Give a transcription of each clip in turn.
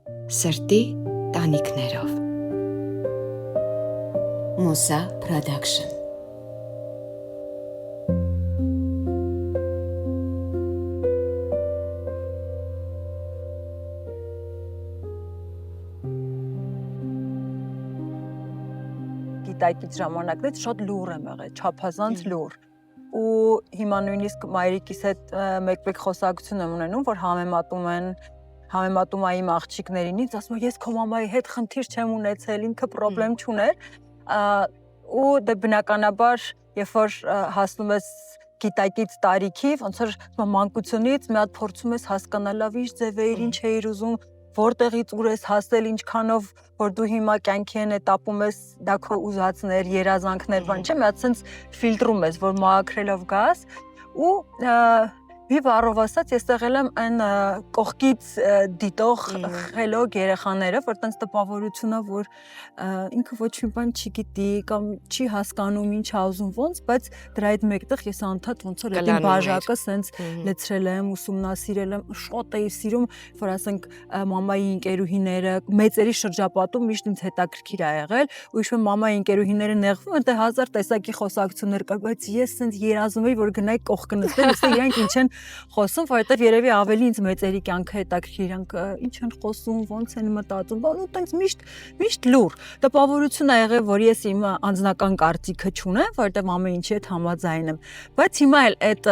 Սրտի տանիքներով Մուսա Production Գիտակից ժամանակներից շատ լուր եմ եղել, չափազանց լուր։ Ու հիմա նույնիսկ մայրիկիս հետ մեկ-մեկ խոսակցություն եմ ունենում, որ համեմատում ա իմ աղջիկներին, ինձ ասում է ես քո մամայի հետ խնդիր չեմ ունեցել, ինքը պրոբլեմ չուներ։ Ու դե բնականաբար, երբ որ հասնում ես գիտակից տարիքի, ոնց որ մանկությունից մի հատ փորձում ես հասկանալ լավ ինչ ձև էիր, ինչ էիր ուզում, որտեղից ուր ես հասել, ինչքանով որ դու հիմա կյանքի են էտապում ես, դա քո ուզածներ, երազանքներ, բան չէ, մի հատ sense ֆիլտրում ես, որ մաքրելով գաս ու մի բառով ասած ես եղել եմ այն կողքից դիտող խելոք երեխաները, որ տենց տպավորություն է, որ ինքը ոչ մի բան չգիտի կամ չի հասկանում ինչ ա ուզում ոնց, բայց դրա հետ մեկտեղ ես անդադ ոնց որ այդ բաժակը սենց լեցրել եմ, ուսումնասիրել եմ, շատ էի սիրում, որ ասենք մամայի ընկերուհիները, մեծերի շրջապատում միշտ ինձ հետաքրքիր ա եղել, ու հիշում եմ մամայի ընկերուհիները նեղվում, այնտեղ հազար տեսակի խոսակցություններ կար, բայց ես սենց երազում էի, որ գնայի կողքը նստեմ, ասեմ իրանք ինչ են խոսում, որովհետև երևի ավելի ինձ մեծերի կյանքը հետաքրքիր, իրանք ինչ են խոսում, ոնց են մտածում, բան ու տենց միշտ լուր։ Տպավորություն ա եղել, որ ես իմ անձնական կարծիքը չունեմ, որովհետև ամեն ինչի հետ համաձայն եմ։ Բայց հիմա էլ այդ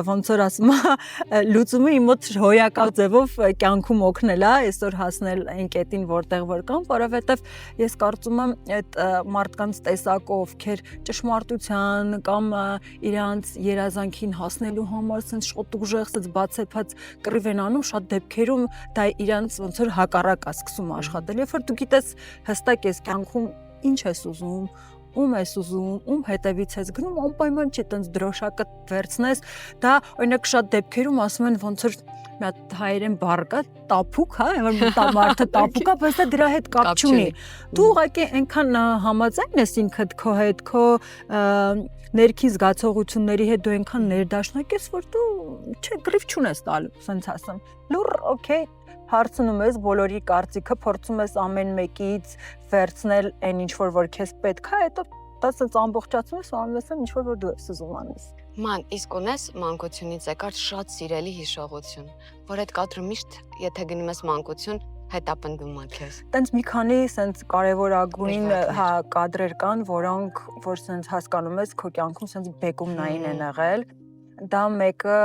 ոնց որ ասում ա լուծումը իմ մոտ հոյակապ ձևով կյանքում օգնել ա, այսօր հասնել այն կետին, որտեղ որ կամ, որովհետև ես կարծում եմ այդ մարդկանց տեսակը, ովքեր ճշմարտության կամ իրանց երազանքին հասնելու համար sense շատ ուժեղ sense բացեփած կռիվ են անում, շատ դեպքերում դա իրանց ոնց որ հակառակ է սկսում աշխատել, երբ որ դու գիտես հստակ ես կյանքում ինչ ես ուզում, ում ես ուզում, ում հետևից ես գնում, անպայման չի տենց դրոշակը վերցնես, դա օրինակ շատ դեպքերում ասում են ոնց որ մի հատ հայերեն բառ կա, տափուկ, հա, որ մարդը տափուկ է, բայց դա դրա հետ կապ չունի։ Դու ուղղակի այնքան համաձայն ես ինքդ քո հետ, քո ներքին զգացողությունների հետ դու այնքան ներդաշնակ ես, որ դու չէ, գրիվ չունես տալու, ասենց ասեմ։ Լուր, օքեյ, հարցնում ես բոլորի կարծիքը, փորձում ես ամեն մեկից վերցնել այն ինչ որ քեզ պետք է, հետո դա sense ամբողջացնում ես ու անում ես ինչ որ դու ես ուզում անես։ Ման, իսկ ունես մանկությունից եկած շատ սիրելի հիշողություն, որ այդ կադրը միշտ, եթե գնում ես մանկություն, հետապնդում ա քեզ։ Տենց մի քանի sense կարևորագույն հա կադրեր կան, որոնք որ sense հասկանում ես քո կյանքում sense բեկումնային են եղել։ Դա մեկը,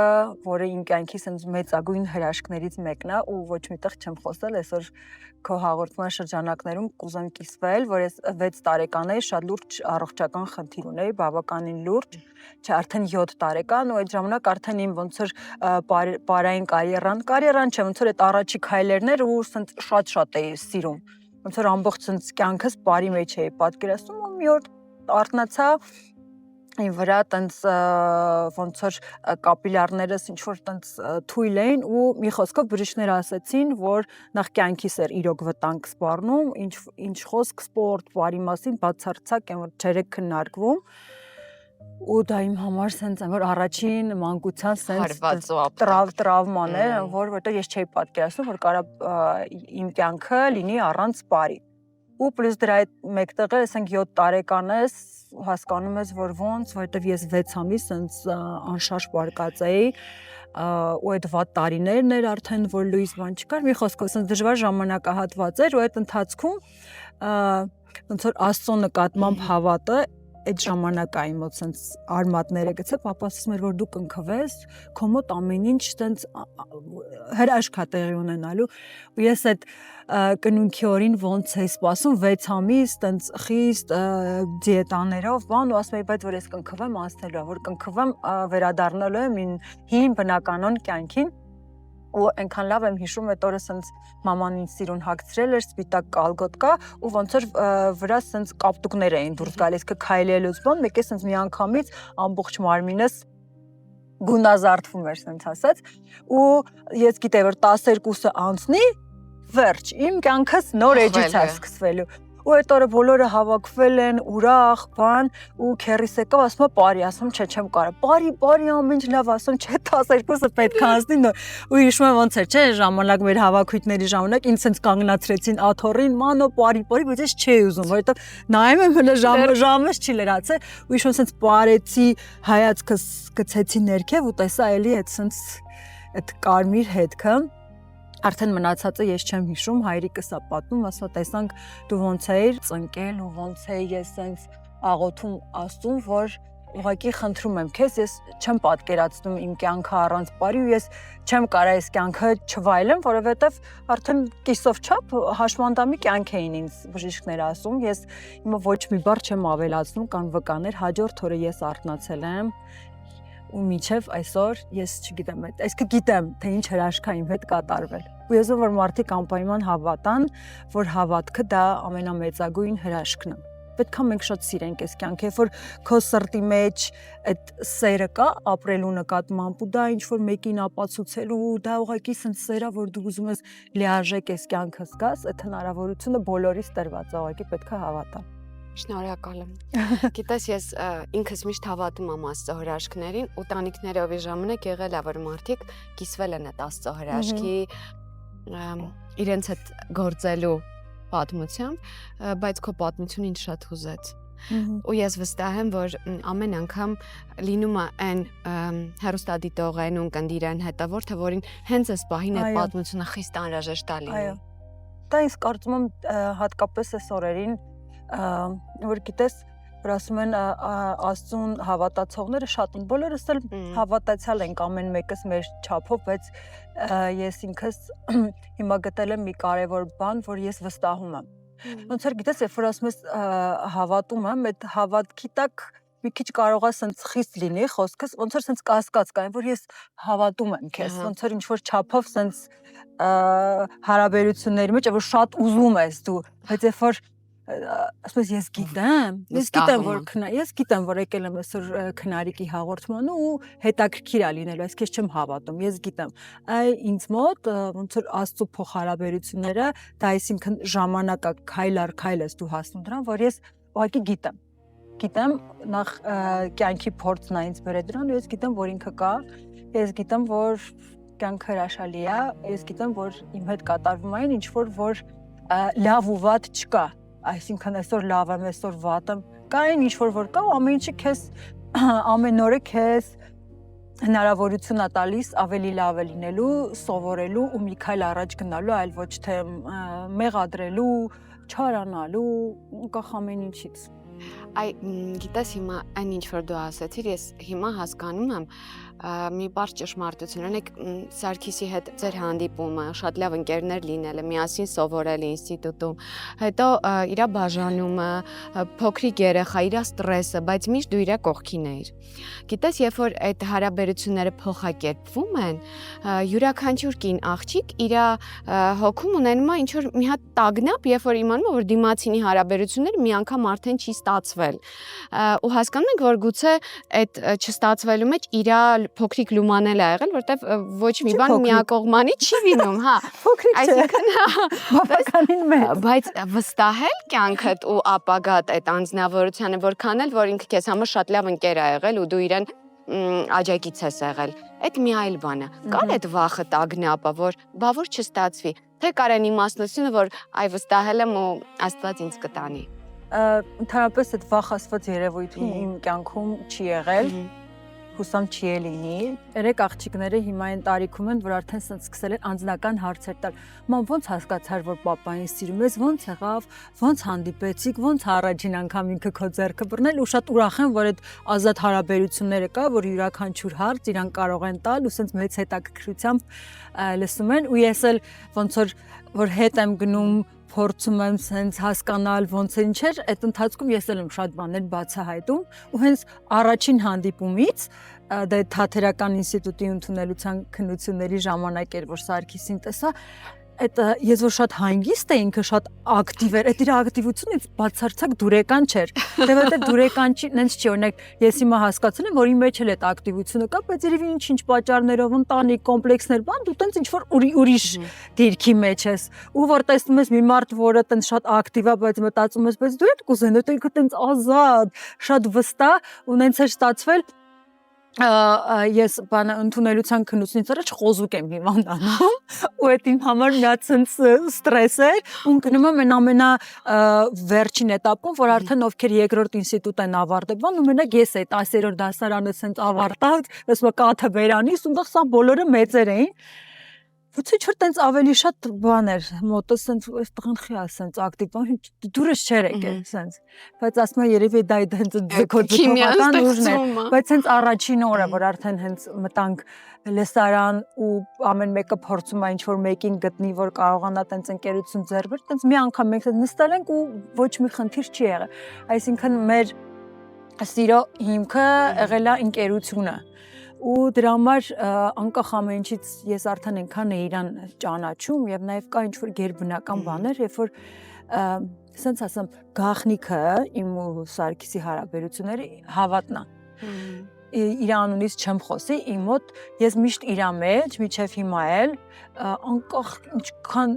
որը իմ կյանքի sense մեծագույն հրաշքներից մեկն է ու ոչ միտեղ չեմ խոսել, այսօր քո հաղորդման շրջանակներում կուզեմ կիսվել, որ ես 6 տարեկան էի, շատ լուրջ առողջական խնդիր ունեի, բավականին լուրջ, չէ, արդեն 7 տարեկան ու այդ ժամանակ արդեն իմ ոնց որ պարային կարիերան չէ, ոնց որ այդ առաջի քայլերն էր ու sense շատ էի սիրում։ Ոնց որ ամբողջ sense կյանքս բարի մեջ էի պատկերացնում ու մի օր արթնացա Այն վրա տենց ոնց որ կապիլյարներս ինչ որ տենց թույլ էին ու մի խոսքով բժիշկներ ասեցին, որ նախ կյանքիս էր իրոք վտանգ սպառնում, ինչ խոսք սպորտ, բարի մասին բացարձակ են որ չերեք քննարկվում ու դա իմ համար sense որ առաջին մանկության sense տրավման է, որտեղ ես չէի պատկերացնում, որ կարա իմ կյանքը լինի առանց բարի։ Ու պլյուս դրա հետ մեկտեղ ասենք 7 տարեկան ես, հասկանում ես, որ ոնց, որովհետև ես 6 ամիս sense անշարժ պարկած էի, ու այդ վատ տարիներն էր արդեն, որ լույս բան չկար, մի խոսքով sense դժվար ժամանակահատված էր ու այդ ընթացքում ոնց որ Աստծո նկատմամբ հավատը այդ ժամանակա իմ մոտ sense արմատները գցե, պապաս ասում էր որ դու կընկվես, քո մոտ ամեն ինչ sense հրաշք է տեղի ունենալու ու ես այդ կնունքի օրին ոնց էի սպասում 6 ամիս sense խիստ դիետաներով բան ու ասում էի բայց որ ես կընկվեմ անցնելու որ կընկվեմ վերադառնալու եմ հին բնականon կյանքին ու այնքան լավ եմ հիշում այդ օրը sense մաման ինձ սիրուն հագցրել էր սպիտակ կալգոտկա ու ոնց որ վրա sense կապտուկներ էին դուրս գալիս քայլելուց բան մեկ է sense մի անգամից ամբողջ մարմինս գունազարդվում էր sense ասած ու ես գիտեի որ 12-ը անցնի վերջ իմ կյանքս նոր էջից է սկսվելու ու այդ օրը բոլորը հավաքվել են, ուրախ, բան, ու քերիս եկավ, ասում է բարի, ասում չէ, չեմ կարող։ Բարի, ամեն ինչ լավ, ասում չէ, 12-ը պետք է անցնի նոր։ Ու հիշում եմ ոնց էր, չէ, ժամանակ մեր հավաքույթների ժամանակ ինձ հենց կանգնացրեցին աթոռին, մանո բարի, բայց ես չէի ուզում, որովհետև նայում եմ հələ ժամս չի լրացել, ու հիշում եմ հենց բարեցի հայացքս գցեցի ներքև ու տեսա էլի այդ կարմիր հետքը։ Արդեն մնացածը ես չեմ հիշում, հայրիկս է պատմում, ասա տեսանք դու ոնց էիր ծնկել ու ոնց էի ես այնց աղոթում Աստծուն, որ ուղղակի խնդրում եմ քեզ, ես չեմ պատկերացնում իմ կյանքը առանց բարի ու ես չեմ կարա այս կյանքը չվայելեմ, որովհետև արդեն կիսով չափ հաշմանդամի կյանք էին ինձ բժիշկները ասում, ես հիմա ոչ մի բառ չեմ ավելացնում, կան վկաներ, հաջորդ օրը ես արթնացել եմ ու միջև այսօր ես չգիտեմ, այսինքն գիտեմ, թե ինչ հրաշքա իմ հետ կատարվել։ Ու ես որ մարդիկ անպայման հավատան, որ հավատքը դա ամենամեծագույն հրաշքն է։ Պետք է մենք շատ սիրենք այս կյանքը, երբ որ քո սրտի մեջ այդ սերը կա ապրելու նկատմամբ ու դա ինչ որ մեկին ապացուցելու, դա ուղղակի sense սերա, որ դու ուզում ես լիարժեք այս կյանքը զգաս, այդ հնարավորությունը բոլորիս տրված է, ուղղակի պետք է հավատալ։ Շնորհակալ եմ։ Գիտես, ես ինքս միշտ հավատում եմ Աստծո հրաշքներին ու տանիքներովի ժամանակ եղել է, որ մարդիկ կիսվել են այդ Աստծո հրաշքի իրենց հետ գործելու պատմությամբ, բայց քո պատմությունը ինձ շատ հուզեց։ Ու ես վստահ եմ, որ ամեն անգամ լինում է այն հեռուստադիտողային ու կնդիրան հետևորդը, որին հենց այս պահին այդ պատմությունը խիստ անհրաժեշտ է լինում։ Դա ինձ կարծում եմ հատկապես այս օրերին որ գիտես, որ ասում են Աստծուն հավատացողները շատ են, բոլորս էլ հավատացյալ ենք ամեն մեկս մեր չափով, բայց ես ինքս հիմա գտել եմ մի կարևոր բան, որ ես վստահում եմ։ Ոնց որ գիտես, երբ որ ասում ես հավատում եմ, այդ հավատքի տակ մի քիչ կարող է սենց խիստ լինի խոսքս, ոնց որ սենց կասկած կա, որ ես հավատում եմ քեզ, ոնց որ ինչ որ չափով սենց հարաբերությունների մեջ, որ շատ ուզում ես դու, բայց երբ որ ասում ես ես գիտեմ, որ եկել եմ այսօր քնարիկի հաղորդման ու հետաքրքիր է լինելու, այս քեզ չեմ հավատում, ես գիտեմ։ Ինձ մոտ ոնց որ Աստծո փոխհարաբերությունները, դա այսինքն ժամանակա քայլ առ քայլ ես դու հասնում դրան, որ ես ուղղակի գիտեմ, նախ կյանքի փորձն է ինձ բերել դրան, ու ես գիտեմ, որ ինքը կա, ես գիտեմ, որ կյանքը հրաշալի է, ես գիտեմ, որ իմ հետ կատարվում է ինչ որ լավ ու վատ չկա։ Այսինքն այսօր լավ եմ, այսօր վատ եմ, կա այն ինչ որ կա ու ամեն ինչը քեզ ամեն օրը քեզ հնարավորություն է տալիս ավելի լավ լինելու, սովորելու ու մի քայլ առաջ գնալու, այլ ոչ թե մեղադրելու, չարանալու, անկախ ամեն ինչից։ Գիտես հիմա այն ինչ որ դու ասացիր, ես հիմա հասկանում եմ մի բարձ ճշմարտություն, օրինակ Սարգիսի հետ ձեր հանդիպումը, շատ լավ ընկերներ լինելը, միասին սովորել ինստիտուտում, հետո իր բաժանումը, փոքրիկ երեխա, իր ստրեսը, բայց միշտ դու իր կողքին էիր։ Գիտես, երբ որ այդ հարաբերությունները փոխակերպվում են, յուրաքանչյուր կին աղջիկ իր հոգում ունենում է ինչ որ մի հատ տագնապ, երբ որ իմանում է, որ դիմացինի հարաբերությունները մի անգամ արդեն չի ստացվել։ Ու հասկանում ենք, որ գուցե այդ չստացվելու մեջ իր փոքրիկ լումանել է եղել, որտեվ ոչ մի բան միակողմանի չի լինում, հա։ Փոքրիկ չէ։ Բավականին մեծ։ Բայց վստահել կյանքդ ու ապագատ այդ անձնավորությանը, որքան էլ որ ինքը քեզ համար շատ լավ ընկեր է եղել ու դու իրեն աջակից ես եղել։ Այդ մի այլ բան է։ Կար այդ վախը, տագնապը, որ բա որ չստացվի։ Թե կարան իմաստնությունը, որ այ վստահել եմ ու Աստված ինձ կտանի։ Ընդհանրապես այդ վախ ասված երևույթը իմ կյանքում չի եղել։ Հուսամ չի լինի։ Երեք աղջիկները հիմա այն տարիքում են, որ արդեն սկսել են անձնական հարցեր տալ։ Ման ոնց հասկացար, որ պապային սիրում ես, ոնց եղավ, ոնց հանդիպեցիք, ոնց առաջին անգամ ինքը քո ձեռքը բռնել ու շատ ուրախ եմ, որ այդ ազատ հարաբերությունները կա, որ յուրաքանչյուր հարց իրան կարող են տալ ու sense մեծ հետաքրքրությամբ լսում են ու ես էլ ոնց որ հետ եմ գնում փորձում եմ sense հասկանալ ոնց է ինչեր, այդ ընթացքում ես էլ եմ շատ բաներ բացահայտում ու հենց առաջին հանդիպումից դա Թատերական ինստիտուտի ընդունելության քննությունների ժամանակ էր, որ Սարգիսին տեսա, այդ ես որ շատ հանգիստ է ինքը շատ ակտիվ էր, այդ իր ակտիվությունից բացարձակ դուրեկան չէր։ Դե որտեղ դուրեկան չի, նենց չի, օրինակ ես հիմա հասկացել եմ, որ իմ մեջ էլ այդ ակտիվությունը կա, բայց երևի ինչ պատճառներով ընտանիք կոմպլեքսներ բան, դու տենց ինչ որ ուրիշ դիրքի մեջ ես։ Ու որ տեսնում ես մի մարդ, որը տենց շատ ակտիվ է, բայց մտածում ես, բայց դու եք կուզեն, դու ինքը տենց ազատ, շատ վստահ ու նենց էր ստացվել ես բանը ընդունելության քննությունից առաջ խոզուկ եմ հիվանդանում ու այդ իմ համար միացած ստրես էր ու գնում եմ ամենա վերջին этаպում որ արդեն ովքեր երկրորդ ինստիտուտ են ավարտել բան ու մենակ ես այդ 10-րդ դասարանը ասենց ավարտած ես կաթը բերանից ու սա բոլորը մեծեր էին Ոչի չէ տենց ավելի շատ բան էր մոտս սենց այս տղան խի ասենց ակտիվ բան դուրս չէր եկել սենց բայց ասում եմ երևի դա հենց ձգոթական ուժն է բայց հենց առաջին օրը որ արդեն հենց մտանք լեսարան ու ամեն մեկը փորձում է ինչ որ մեկին գտնի որ կարողանա տենց ընկերություն ձեռք բերել տենց մի անգամ մենք նստել ենք ու ոչ մի խնդիր չի եղել այսինքն մեր սիրո հիմքը եղել է ընկերությունը ու դրա համար անկախ ամեն ինչից ես արդեն այնքան էի իրան ճանաչում եւ նաեւ կա ինչ որ գերբնական բաներ երբ որ ասենց ասեմ գախնիկը իմ ու Սարգիսի հարաբերությունների հավատն է իր անունից չեմ խոսի իմ մոտ ես միշտ իր մեջ միջև հիմա էլ անկախ ինչքան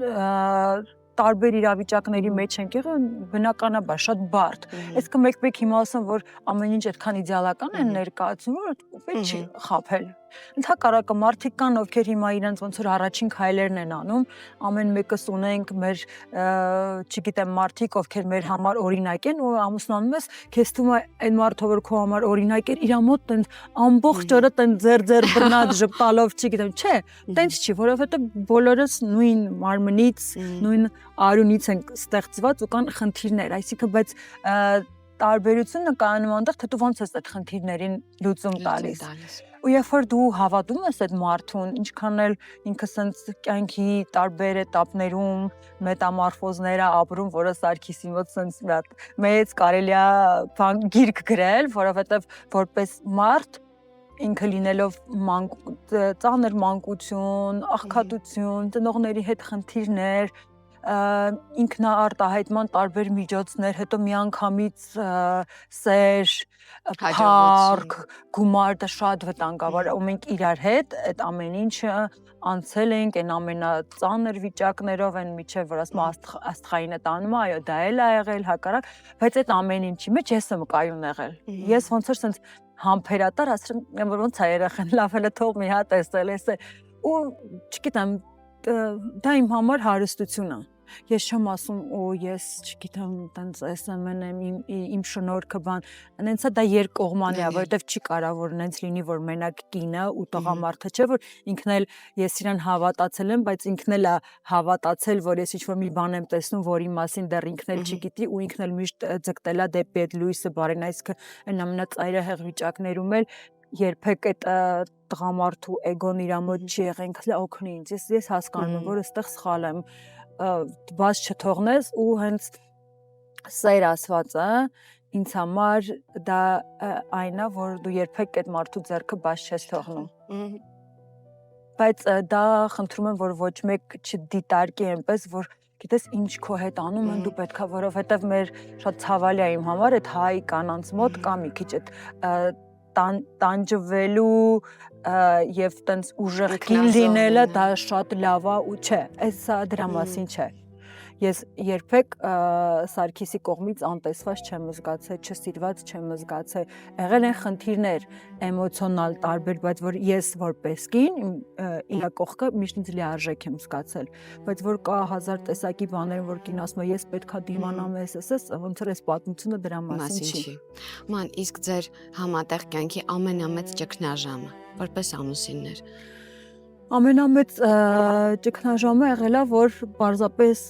տարբեր իրավիճակների մեջ ենք եղել բնականաբար շատ բարդ այսինքն մեկ-մեկ հիմա ասեմ որ ամեն ինչ այդքան իդեալական է ներկայացում որ պետք չի խաբել ընդհակառակը մարդիկ կան ովքեր հիմա իրենց ոնց որ առաջին քայլերն են անում ամեն մեկս ունենք մեր չգիտեմ մարդիկ ովքեր մեր համար օրինակ են ու ամուսնանում ես քեզ թվում է այն մարդը որ քո համար օրինակ էր իր մոտ տենց ամբողջ օրը տենց ձեր բռնած ժպտալով չգիտեմ չէ տենց չի որովհետեւ բոլորս նույն մարմնից նույն արյունից են ստեղծված ու կան խնդիրներ այսինքն բայց տարբերությունը կայանում այնտեղ թե դու ոնց ես այդ խնդիրներին լուծում տալիս ու երբ որ դու հավատում ես այդ մարդուն ինչքան էլ ինքը սենց կյանքի տարբեր этаպներում մետամորֆոզներ է ապրում որը Սարգիսի մոտ սենց մի հատ մեծ կարելի է գիրք գրել որովհետև որպես մարդ ինքը լինելով ծանր մանկություն աղքատություն ծնողների հետ խնդիրներ ինքնաարտահայտման տարբեր միջոցներ, հետո միանգամից սեր, փառք, գումար, դա շատ վտանգավոր է ու մենք իրար հետ այդ ամեն ինչը անցել ենք այն ամենածանր վիճակներով այն միջև որ ասում աստղային է տանում այո դա էլ է եղել հակառակ բայց այդ ամեն ինչի մեջ ես եմ կայուն եղել ես ոնց որ սենց համբերատար ասեմ որ ոնց է երախան լավ էլ թող մի հատ տեսել էս ու չգիտեմ դա իմ համար հարստություն է ես չեմ ասում օ ես չգիտեմ տենց SMN եմ իմ շնորհքը բան այնց է դա երկկողմանի է որովհետև չի կարա որ այնց լինի որ մենակ կինը ու տղամարդը չէ որ ինքն էլ ես իրան հավատացել եմ բայց ինքն էլ է հավատացել որ ես ինչ-որ մի բան եմ տեսնում որի մասին դեռ ինքն էլ չգիտի ու ինքն էլ միշտ ձգտել է դեպի այդ լույսը բարին այսինքն այն ամենածայրահեղ վիճակներում էլ երբեք այդ տղամարդու էգոն իր մոտ չի եղել ինքն էլ օգնի ինձ ես հասկանում եմ որ այստեղ սխալ եմ բաց չթողնես ու հենց սեր ասվածը ինձ համար դա այն է որ դու երբեք այդ մարդու ձեռքը բաց չես թողնում բայց դա խնդրում եմ որ ոչ մեկ չդիտարկի այնպես որ գիտես ինչ քո հետ անում են դու պետքա որովհետև մեր շատ ցավալի է իմ համար այդ հայ կանանց մոտ կա մի քիչ այդ տանջվելու եւ տենց ուժեղ կին լինելը դա շատ լավ է ու չէ այս դրա մասին չէ ես երբեք Սարգիսի կողմից անտեսված չեմ զգացել չսիրված չեմ զգացել եղել են խնդիրներ էմոցիոնալ տարբեր բայց որ ես որպես կին իրա կողքը միշտ ինձ լիարժեք եմ զգացել բայց որ կա հազար տեսակի բաներ որ կին ասում է ես պետքա դիմանամ ես ոնց որ այս պատմությունը դրա մասին չի ման իսկ ձեր համատեղ կյանքի ամենամեծ ճգնաժամը որպես ամուսիններ ամենամեծ ճգնաժամը եղել է որ պարզապես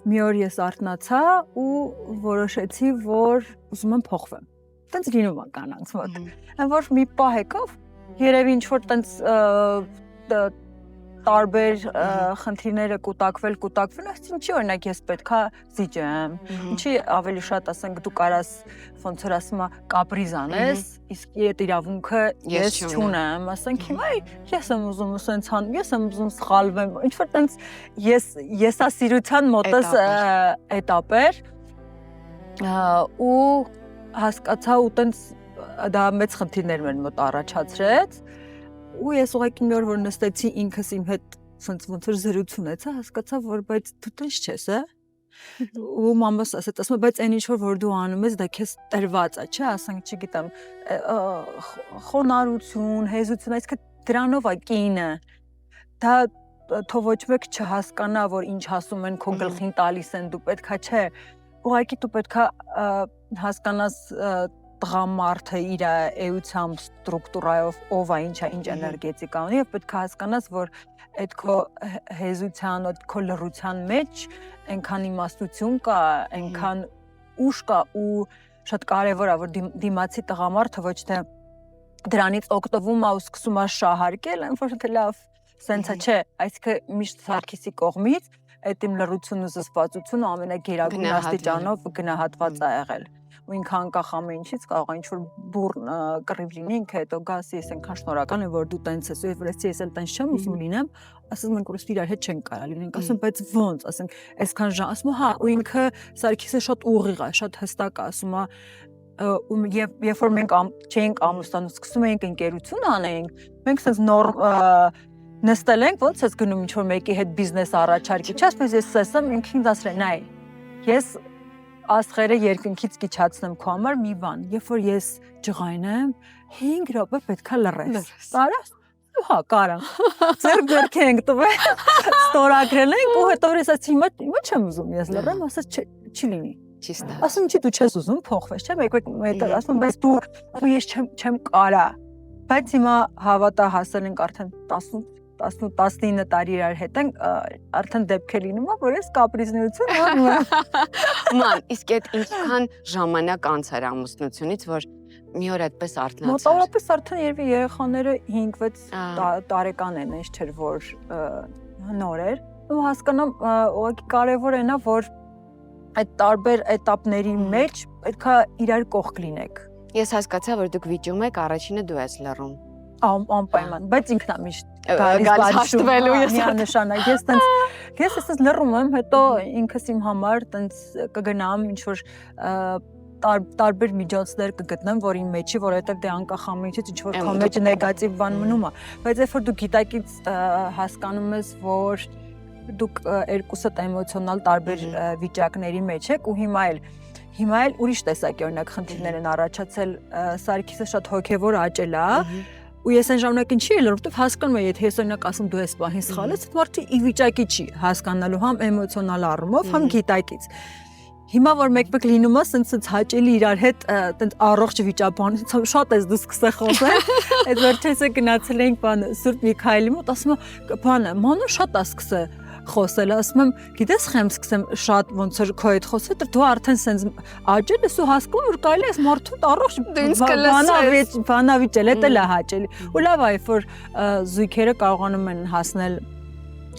մի օր ես արթնացա ու որոշեցի որ ուզում եմ փոխվեմ տենց լինում է կանանց մոտ այն որ մի պահ եկավ երևի ինչ որ տենց տարբեր խնդիրները կուտակվել, այս ինչի օրինակ ես պետքա զիջեմ, ինչի ավելի շատ ասենք դու կարաս ոնց որ ասում կապրիզ անես, իսկ այդ իրավունքը ես չունեմ, ասենք հիմա ես եմ ուզում սենց ան, ես եմ ուզում սխալվեմ, ինչ որ տենց եսասիրության մոտս էտապ էր ու հասկացա ու տենց դա մեծ խնդիրներ մեր մոտ առաջացրեց ու ես ուղղակի մի օր որ նստեցի ինքս իմ հետ ոնց որ զրույց ունեցա, հասկացա որ բայց դու տես չես, ու մամաս ասեց, ասում բայց այն ինչ որ դու անում ես դա քեզ տրված է, չէ, ասենք չգիտեմ, խոնարհություն, հեզություն, այսինքն դրանով է կինը, դա թող ոչ մեկ չհասկանա որ ինչ ասում են քո գլխին տալիս են, դու պետքա չէ, ուղղակի դու պետքա հասկանաս տղամարդը իր էությամբ, ստրուկտուրայով ով է, ինչ էներգետիկա ունի, եւ պետք է հասկանաս, որ այդ քո հեզության, այդ քո լռության մեջ այնքան իմաստություն կա, այնքան ուժ կա ու շատ կարեւոր է, որ դիմացի տղամարդը ոչ թե դրանից օգտվում է ու սկսում է շահարկել, այն որ թե լավ, սենցա չէ, այսինքն միշտ Սարգիսի կողմից այդ իմ լռությունն ու զսպվածությունը ամենագերագույն աստիճանով գնահատված է եղել։ Ու ինքը անկախ ամեն ինչից կարող է ինչ-որ բուռն կռիվ լինի, ինքը հետո գասի, ես այնքան շնորհակալ եմ, որ դու տենց ես, ու ես էլ տենց չեմ ուզում լինեմ, ասում ենք որ իրար հետ չենք կարա լինենք, ասում բայց ոնց, ասենք, այսքան ժամ, ասում հա, ու ինքը Սարգիսը շատ ուղիղ է, շատ հստակ է, ասում է, ու երբ որ մենք չէինք ամուսնանում, սկսում էինք ընկերություն անենք, մենք sense նստել ենք, ոնց ես գնում ինչ-որ մեկի հետ բիզնես առաջարկի, չէ՞, ասես ես ասեմ, ինքը ինձ ասել է, նայ, ես աստղերը երկնքից կիչացնեմ քո համար մի բան, երբ որ ես ջղայնեմ, 5 րոպե պետքա լռես։ Կարաս։ Հա, կարամ։ Ձեր ենք տվել, ստորագրել ենք ու հետո ես ասացի, հիմա չեմ ուզում ես լռեմ, ասած չի լինի։ Չի ստա։ Ասում չի դու չես ուզում փոխվես, չէ՞, մեկ ասում բայց դու ես չեմ կարա։ Բայց հիմա հավատա հասել ենք արդեն 19 տարի իրար հետ ենք, արդեն դեպք է լինում, որ ես կապրիզնություն անում եմ։ Ման, իսկ այդ ինչքան ժամանակ անց էր ամուսնությունից, որ մի օր այդպես արթնացար։ Մոտավորապես արդեն երևի երեխաները 5-6 տարեկան են, ինչ չէր որ նոր էր։ Ու հասկանամ, ուղղակի կարևոր է նա, որ այդ տարբեր էտապների մեջ պետքա իրար կողք լինեք։ Ես հասկացա, որ դուք վիճում եք, առաջինը դու ես լռում։ Անպայման, բայց ինքն է միշտ գալիս հաշտվելու ես նշանակ, ես ասես լռում եմ, հետո ինքս իմ համար տենց կգնամ ինչ որ տարբեր միջոցներ կգտնեմ, որ իմ մեջի, որովհետև դե անկախ ամեն ինչից ինչ որ քո մեջ նեգատիվ բան մնում է, բայց երբ որ դու գիտակից հասկանում ես, որ դուք երկուսդ էմոցիոնալ տարբեր վիճակների մեջ եք ու հիմա էլ ուրիշ տեսակի օրինակ խնդիրներ են առաջացել, Սարգիսը շատ հոգևոր աճել է, ու ես այն ժամանակ ինչի էլ որովհետև հասկանում եմ, եթե ես օրինակ ասում դու ես պահին սխալես, այդ մարդը ի վիճակի չի հասկանալու համ էմոցիոնալ առումով, համ գիտակից։ Հիմա որ մեկ-մեկ լինում է, սենց հաճելի իրար հետ տենց առողջ վիճապան, շատ ես դու սկսել խոսել, այդ վերջերս գնացել էինք բան Սուրբ Միքայելի մոտ, ասում է, բանը, մանու շատ է սկսել խոսել, ասում եմ, գիտես խեմ սկսեմ շատ ոնց որ քո հետ խոսել, դու արդեն սենց աճել ես ու հասկանում որ կարելի է մարդուն առողջ բանավիճել, դա էլ է հաճելի։ Ու լավ է, որ զույգերը կարողանում են հասնել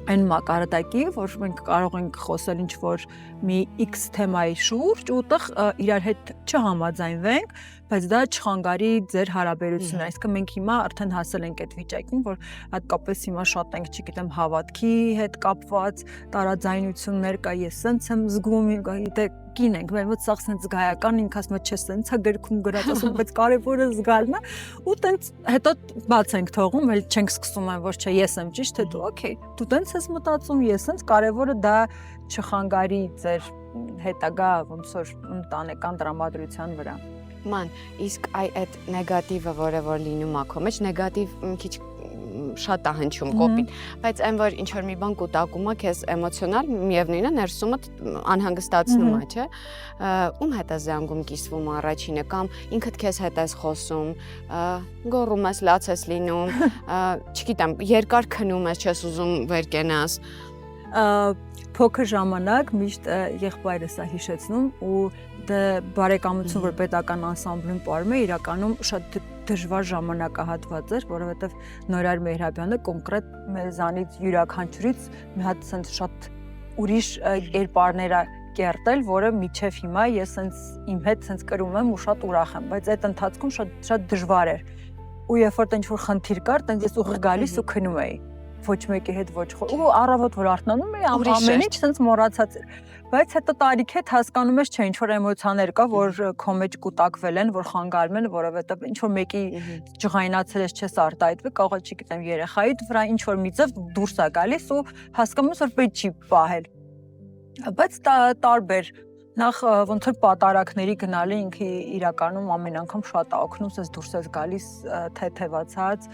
այն մակարդակի, որ մենք կարող ենք խոսել ինչ որ մի X թեմայի շուրջ ու այդտեղ իրար հետ չհամաձայնվենք, բայց դա չխանգարի ձեր հարաբերությունը, այսինքն մենք հիմա արդեն հասել ենք այդ վիճակին, որ հատկապես հիմա շատ ենք, չգիտեմ, հավատքի հետ կապված տարաձայնություններ կա, ես սենց եմ զգում, դե կին ենք, մեր մոտ սա սենց զգայական, ինքը ասում է, չէ, սենց է գրքում գրած, ասում, բայց կարևորը զգալն է, ու տենց հետո բաց ենք թողում, էլ չենք սկսում այն, որ չէ, ես եմ ճիշտ, թե դու, օքեյ, դու տենց ես մտածում, ես սենց, կարևորը դա չխանգարի ձեր հետագա ոնց որ ընտանեկան տրամադրության վրա։ Ման, իսկ այդ նեգատիվը, որը որ լինում է քո մեջ, նեգատիվ մի քիչ շատ է հնչում կոպիտ, բայց այն որ ինչ որ մի բան կուտակում է քեզ էմոցիոնալ, միևնույնն է ներսումդ անհանգստացնում է, չէ՞։ Ում հետ է զանգում կիսվում առաջինը կամ ինքդ քեզ հետ ես խոսում, գոռում ես, լաց ես լինում, չգիտեմ, երկար քնում ես, չես ուզում վեր կենաս։ Փոքր ժամանակ միշտ եղբայրս է հիշեցնում ու դե բարեկամություն որ պետական անսամբլում պարում է իրականում շատ դժվար ժամանակահատված էր, որովհետև Նորայր Մեհրաբյանը կոնկրետ մեզանից յուրաքանչյուրից մի հատ sense շատ ուրիշ կերպարներ է կերտել, որը միջև հիմա ես sense իմ հետ sense կրում եմ ու շատ ուրախ եմ, բայց այդ ընթացքում շատ դժվար էր։ Ու երբ որ տենց որ խնդիր կար, տենց ես ուղիղ գալիս ու քնում էի։ Ոչ մեկի հետ ոչ ու առավոտ որ արթնանում էի, ամեն ինչ sense մոռացած էր։ Բայց հետո տարիք հետ հասկանում ես, չէ, ինչ որ էմոցիաներ կա, որ քո մեջ կուտակվել են, որ խանգարում են, որովհետև ինչ որ մեկի ջղայնացել ես չես արտահայտվի, կարող է, չգիտեմ, երեխայի վրա ինչ որ մի ձև դուրս է գալիս ու հասկանում ես, որ պետք չի պահել։ Բայց տարբեր նախ ոնց որ պատարակների գնալը ինքը իրականում ամեն անգամ շատ է օգնում, ես դուրս ես գալիս թեթևացած,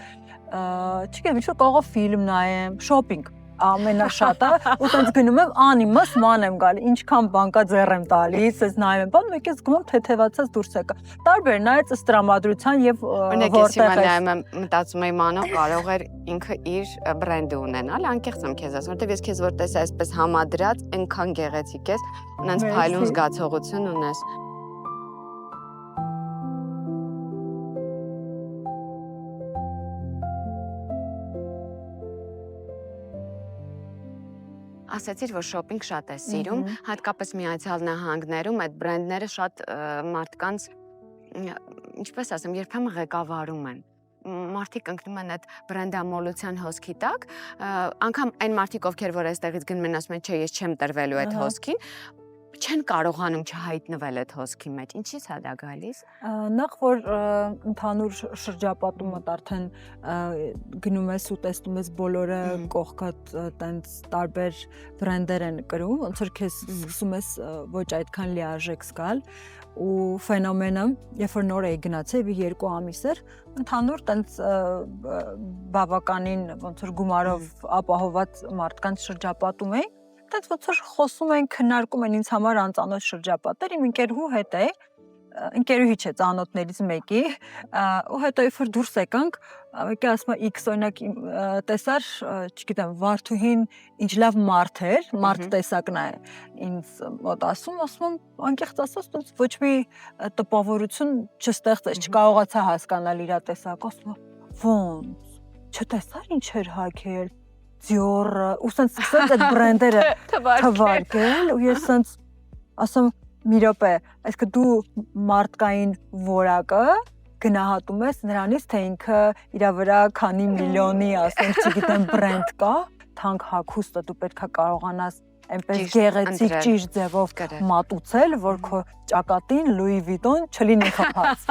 չգիտեմ, ինչ որ կարող է ֆիլմ նայեմ, շոփինգ ամենաշատը ու տենց գնում եմ անիմաս ման եմ գալի, ինչքան բան կա ձեռ եմ տալիս, ես նայում եմ, բան մեկ ես գնում թեթևացած դուրս եկա։ Տարբեր նայած ըստ տրամադրության եւ որտեղ նայում եմ, մտածում եմ Մանո կարող էր ինքը իր բրենդը ունենալ, անկեղծ եմ քեզ ասում, որտեղ ես քեզ որ տեսա այսպես համադրած, այնքան գեղեցիկ ես, ունենց փայլուն զգացողություն ունես։ Ասացիր, որ շոփինգ շատ է սիրում, հատկապես Միացյալ Նահանգներում այդ բրենդները շատ մարդկանց, ինչպես ասեմ, երբեմն ղեկավարում են։ Մարդիկ ընկնում են այդ բրենդամոլության հոսքի տակ, անգամ այն մարդիկ, ովքեր որ այստեղից գնում են, ասում են, չէ, ես չեմ տրվելու այդ հոսքին, չեն կարողանում չհայտնվել այդ հոսքի մեջ։ Ինչի՞ց է դա գալիս։ Նախ որ ընդհանուր շրջապատումը արդեն գնում ես ու տեսնում ես բոլորը կողքդ տենց տարբեր բրենդեր են կրում, ոնց որ քեզ սկսում ես ոչ այդքան լիարժեք զգալ ու ֆենոմենը, երբ որ նոր էի գնացել, 2 ամիս էր, ընդհանուր տենց բավականին ոնց որ գումարով ապահոված մարդկանց շրջապատում էի, տենց ոնց որ խոսում են, քննարկում են ինձ համար անծանոթ շրջապատեր, իմ ընկերուհու հետ է, ընկերուհի չէ, ծանոթներից մեկի, ու հետո երբ որ դուրս եկանք, մեկը ասում է X օրինակ տեսար, չգիտեմ, Վարդուհին ինչ լավ մարդ էր, մարդ տեսակն է ինձ մոտ ասում եմ, անկեղծ ասած, ոչ մի տպավորություն չստեղծեց, չկարողացա հասկանալ իր տեսակը, ասում եմ, ոնց, չտեսար ինչ էր հագել Dior-ը, ու սենց սկսեց այդ բրենդերը թվարկել, ու ես սենց ասում մի րոպե, այսինքն դու մարդկային որակը գնահատում ես նրանից, թե ինքը իր վրա քանի միլիոնի, ասենք, չգիտեմ, բրենդ կա, թանկ հագուստը դու պետքա կարողանաս այնպես գեղեցիկ ճիշտ ձևով մատուցել, որ քո ճակատին Louis Vuitton չլինի խփած։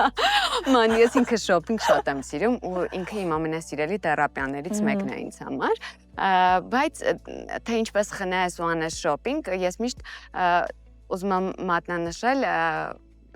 Ման, ես ինքը շոփինգ շատ եմ սիրում ու ինքը իմ ամենասիրելի թերապիաներից մեկն է ինձ համար, բայց թե ինչպես խնայես ու անես շոփինգ, ես միշտ ուզում եմ մատնանշել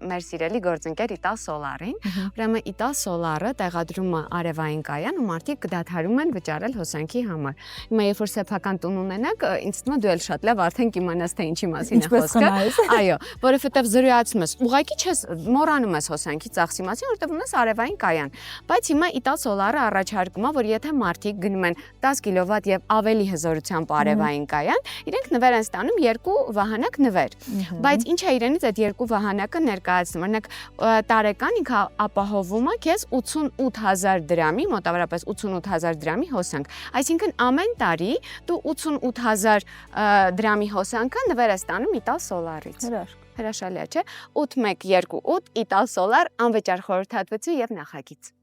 մեր սիրելի գործընկեր Իտալ Սոլարին, ուրեմն Իտալ Սոլարը տեղադրում է արևային կայան ու մարդիկ կդադարում են վճարել հոսանքի համար։ Հիմա երբ որ սեփական տուն ունենաք, ինձ թվում է դու էլ շատ լավ արդեն կիմանաս թե ինչի մասին է խոսքը։ Այո, որովհետև զրոյացում ես, ուղղակի չես մոռանում ես հոսանքի ծախսի մասին, որովհետև ունես արևային կայան։ Բայց հիմա Իտալ Սոլարը առաջարկում է, որ եթե մարդիկ գնում են 10 կիլովատ եւ ավելի հզորությամբ արևային կայան, իրենք նվեր են ստանում 2 վահանակ նվեր։ Բայց ինչ է իրենից այդ 2 վահանակը ներկայացնում, օրինակ տարեկան ինքը ապահովում է քեզ 88000 դրամի, մոտավորապես 88000 դրամի հոսանք։ Այսինքն ամեն տարի դու 88000 դրամի հոսանքը նվեր ես ստանում Իտալ Սոլարից։ Հրաշալի է, չէ՞։ 8128 Իտալ Սոլար անվճար խորհրդատվություն եւ նախագիծ։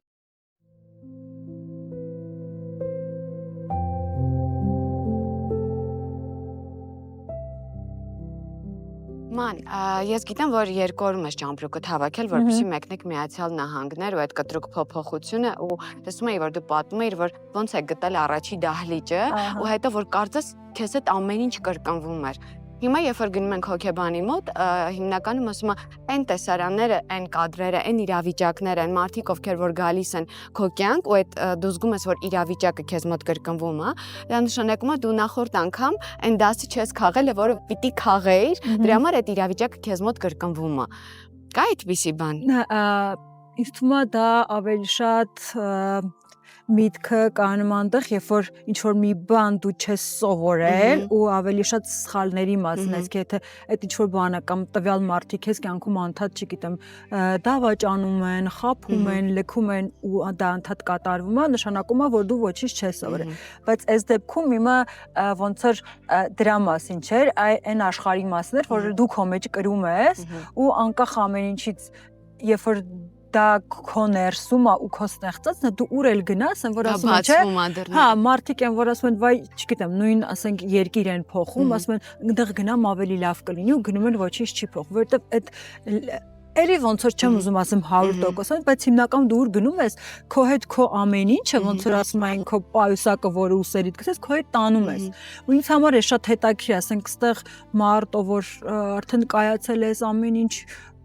Ման, ես գիտեմ, որ 2 օրում ես ճամպրուկը հավաքել, որպեսզի մեկնեք Միացյալ Նահանգներ ու այդ կտրուկ փոփոխությունը ու տեսնում էի, որ դու պատմում էիր, որ ոնց է գտել առաջի դահլիճը ու հետո որ կարծես քեզ հետ ամեն ինչ կրկնվում էր։ Հիմա երբ որ գնում ենք հոկեբանի մոտ, հիմնականում ասում եմ, այն տեսարանները, այն կադրերը, այն իրավիճակները, այն մարդիկ, ովքեր որ գալիս են քո կյանք ու այդ դու զգում ես, որ իրավիճակը քեզ մոտ կրկնվում է, դա նշանակում է դու նախորդ անգամ այն դասը չես քաղել, որը պիտի քաղեիր, դրա համար այդ իրավիճակը քեզ մոտ կրկնվում է։ Կա այդպիսի բան։ Ինձ թվում է դա ավելի շատ միտքը կանում այնտեղ, երբ որ ինչ որ մի բան դու չես սովորել ու ավելի շատ սխալների մասին, այսինքն եթե այդ ինչ որ բանը կամ տվյալ մարդիկ քեզ կյանքում անդադ, չգիտեմ, դավաճանում են, խաբում են, լքում են ու դա անդադ կատարվում է, նշանակում է, որ դու ոչինչ չես սովորել։ Բայց այս դեպքում իմը ոնց որ դրա մասին չէր, այն աշխարհի մասին էր, որ դու քո մեջ կրում ես ու անկախ ամեն ինչից, երբ որ դա քո ներսում է ու քո ստեղծածն է, դու ուր էլ գնաս, են որ ասում են, չէ, հա, մարդիկ են որ ասում են, վայ, չգիտեմ, նույն ասենք երկիր են փոխում, ասում են, այնտեղ գնամ ավելի լավ կլինի ու գնում են ոչինչ չի փոխվում, որովհետև այդ էլի ոնց որ չեմ ուզում ասեմ 100%, բայց հիմնական դու ուր գնում ես, քո հետ քո ամեն ինչը, ոնց որ ասում են, քո պայուսակը, որը ուսերիդ գցես, քո հետ տանում ես։ Ու ինձ համար է շատ հետաքրքիր, ասենք, ստեղ մարդ, որ արդեն կայացել ես ամեն ինչ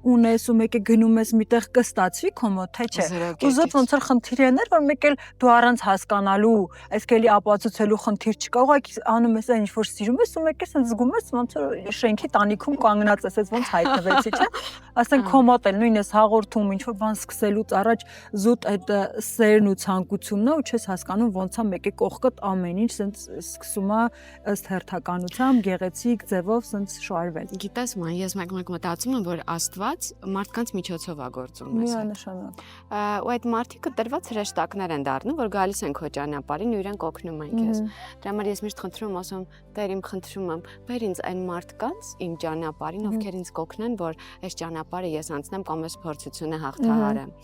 ունես ու մեկ է գնում ես միտեղ կստացվի քո մոտ, թե չէ։ Ուզոտ ոնց որ խնդիրն էր, որ մեկ էլ դու առանց հասկանալու, այսքելի ապացուցելու խնդիր չկա, ուղղակի անում ես այն ինչ որ սիրում ես ու մեկ է sense զգում ես ոնց որ շենքի տանիքում կանգնած ես, ոնց հայտնվեցի, չէ։ Ասենք քո մոտ էլ նույնս հաղորդում ինչ որ բան սկսելուց առաջ զուտ այդ սերն ու ցանկությունն է ու չես հասկանում ոնց է մեկ է կողքդ ամեն ինչ sense սկսում է ըստ հերթականության գեղեցիկ ձևով sense շարվել։ Գիտես, ման ես մեկ մտածում եմ, որ Աստված մարդկանց միջոցով է գործում մեզ։ Միանշանակ։ Ու այդ մարդիկը տրված հրեշտակներ են դառնում, որ գալիս են քո ճանապարհին ու իրենք օգնում են քեզ։ Դրա համար ես միշտ խնդրում եմ, ասում, Տեր իմ խնդրում եմ, բեր ինձ այն մարդկանց իմ ճանապարհին, ովքեր ինձ կօգնեն, որ այս ճանապարհը ես անցնեմ կամ այս փորձությունը հաղթահարեմ։